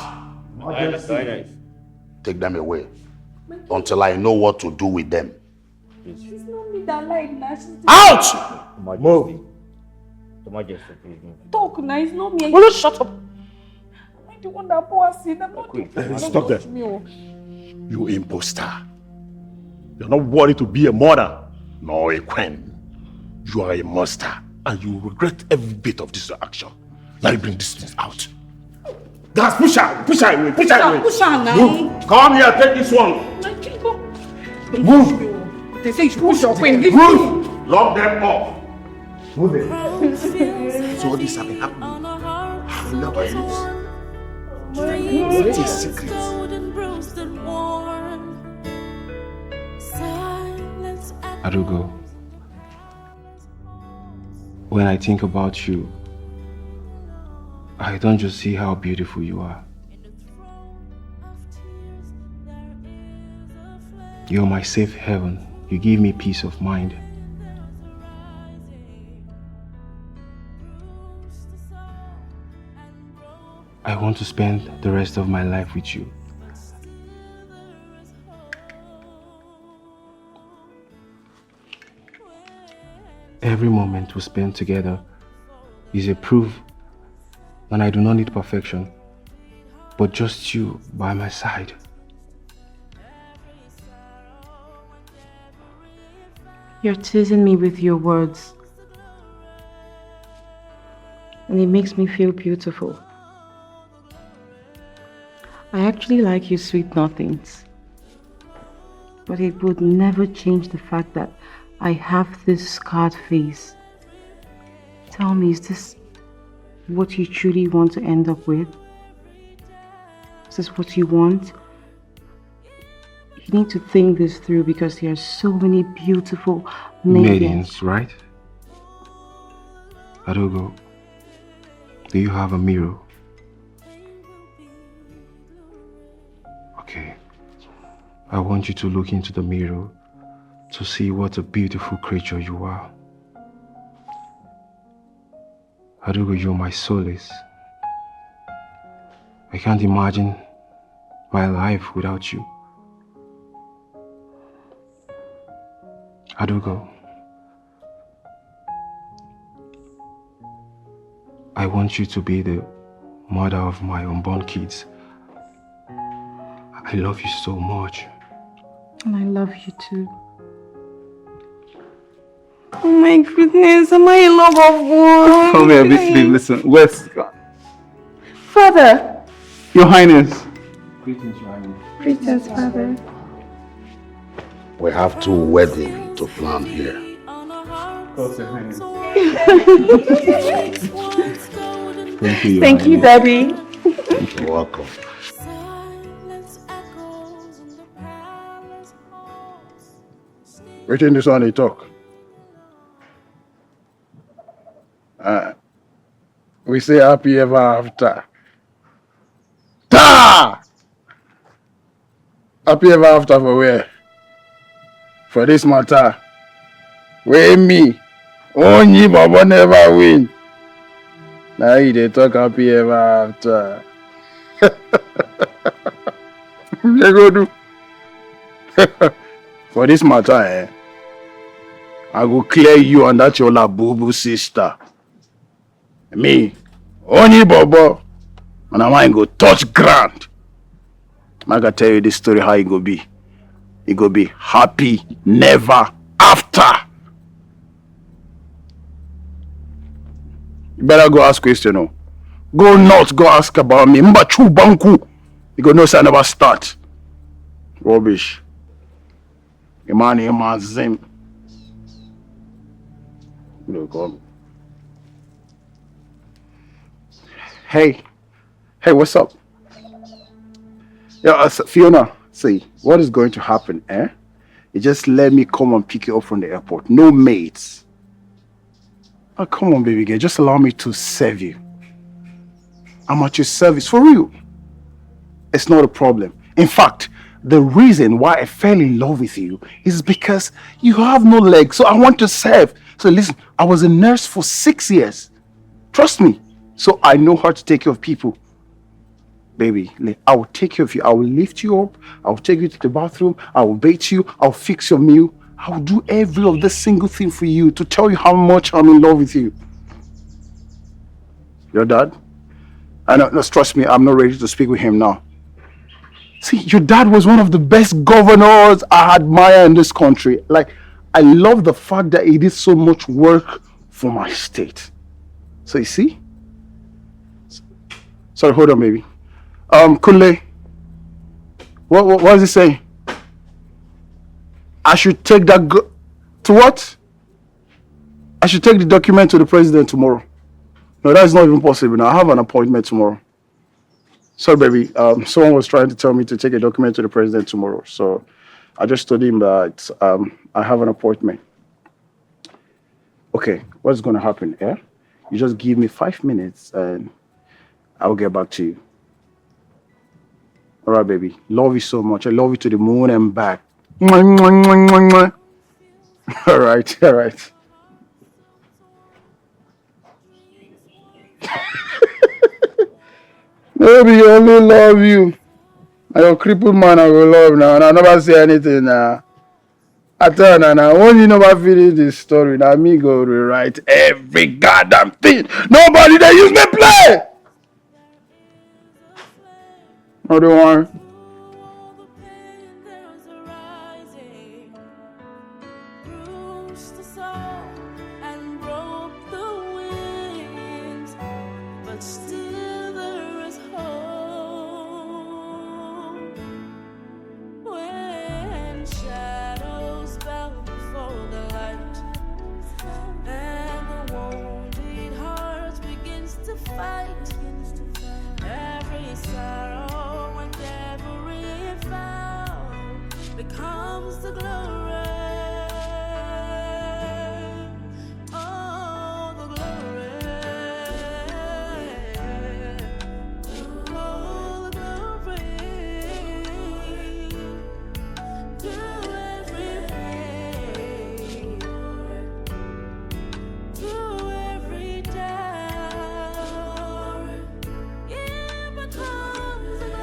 Take them away until I know what to do with them. It's not me that lied now. Out! Move. Talk now. It's not me. Will you shut up? I'm the one that poor sin. I'm not the one. Stop there. You imposter. You're not worthy to be a mother, nor a queen. You are a monster, and you will regret every bit of this action. Let me bring these things out. Guys, push her away. Push her now. Move. Come here, take this one. Move. They say you should push your queen. Move. Lock them up. Move it. So all this has been happening. I will never lose. What is secret? Adugo, when I think about you, I don't just see how beautiful you are. You're my safe haven. You give me peace of mind. I want to spend the rest of my life with you. Every moment we spend together is a proof that I do not need perfection, but just you by my side. You're teasing me with your words, and it makes me feel beautiful. I actually like your sweet nothings, but it would never change the fact that I have this scarred face. Tell me, is this what you truly want to end up with? Is this what you want? You need to think this through because there are so many beautiful maidens. Right? Adugo, do you have a mirror? Okay. I want you to look into the mirror to see what a beautiful creature you are. Adugo, you're my solace. I can't imagine my life without you. Adugo, I want you to be the mother of my unborn kids. I love you so much. And I love you too. Oh my goodness, am I in love of one? Come here, babe, listen. Where's Father! Your Highness. Greetings, Your Highness. Greetings, Father. We have two weddings to plan here. Thank you, Thank you, Daddy. You're welcome. Waiting this one, they talk. We say happy ever after. Ta! Happy ever after for where? For this matter. Where me? Only Baba never win. Now they talk happy ever after. They go do. For this matter, I go clear you and that your boo sister. Me, only Baba, and I might go touch ground. I can tell you this story how it go be. It go be happy never after. You better go ask question. No. Go not go ask about me. Mbachu banku. You go no say I never start. Rubbish. Emmanuel Zim. Hey, what's up? Yeah, Fiona, see, what is going to happen, You just let me come and pick you up from the airport. No mates. Oh, come on, baby girl. Just allow me to serve you. I'm at your service, for real. It's not a problem. In fact, the reason why I fell in love with you is because you have no legs, so I want to serve. So listen, I was a nurse for 6 years. Trust me. So I know how to take care of people. Baby, I will take care of you. I will lift you up. I will take you to the bathroom. I will bathe you. I'll fix your meal. I will do every of this single thing for you to tell you how much I'm in love with you. Your dad? I know, no, trust me, I'm not ready to speak with him now. See, your dad was one of the best governors I admire in this country. Like, I love the fact that he did so much work for my state. So you see? Sorry, hold on, baby. Kunle, what is he saying? I should take that to what? I should take the document to the president tomorrow. No, that's not even possible now. I have an appointment tomorrow. Sorry, baby. Someone was trying to tell me to take a document to the president tomorrow. So I just told him that I have an appointment. Okay, what's going to happen, yeah? You just give me 5 minutes and I'll get back to you. All right, baby. Love you so much. I love you to the moon and back. Mwah, mwah, mwah, mwah, mwah. All right, all right. Baby, I only love you. I your crippled man I will love now, and I never say anything now. I tell you now, when you never finish this story, now me go rewrite every goddamn thing. Nobody they use me play. What do you want? Becomes the glory, oh, the glory, oh, the glory, through every pain, through every doubt, it becomes the glory.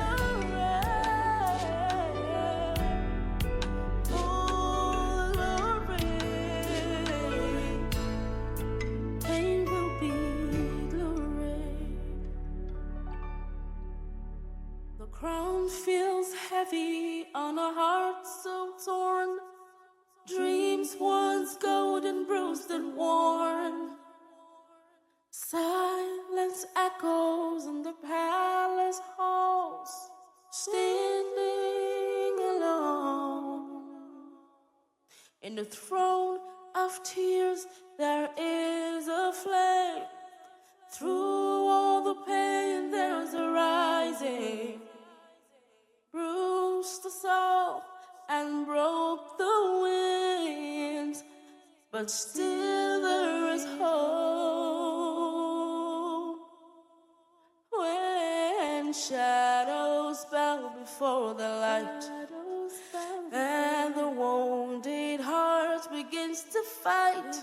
Crown feels heavy on a heart so torn. Dreams once golden, bruised and worn. Silence echoes in the palace halls, standing alone. In the throne of tears there is a flame. Through all the pain there's a rising. Bruised the soul and broke the winds, but still there is hope. When shadows bow before the light, fight.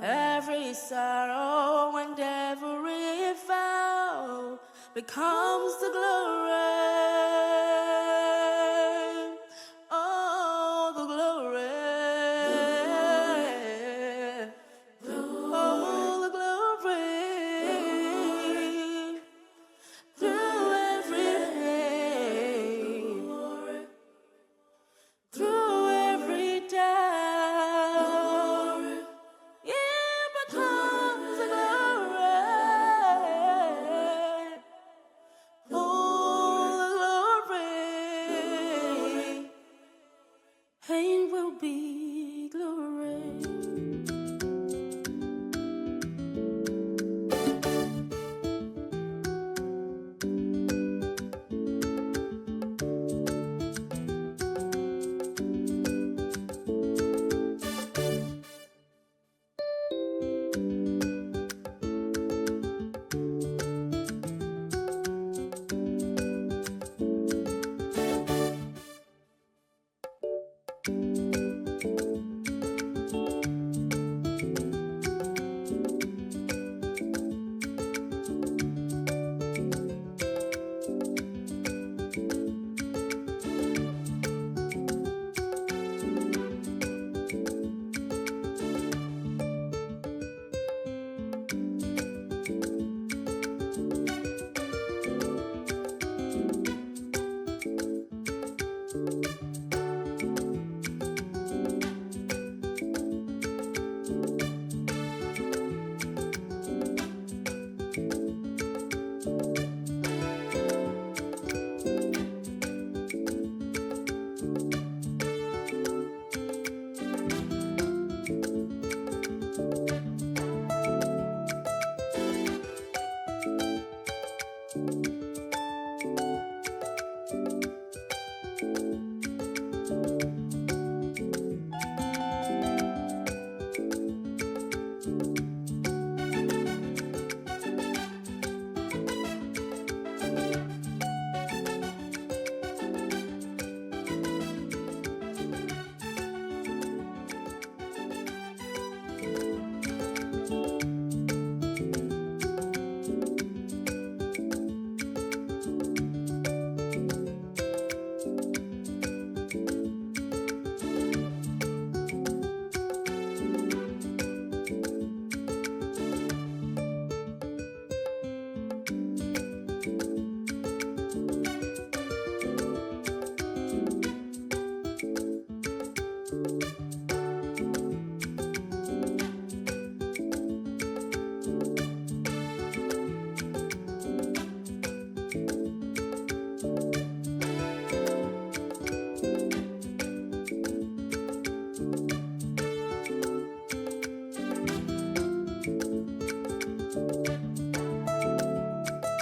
Every sorrow and every fall becomes the glory.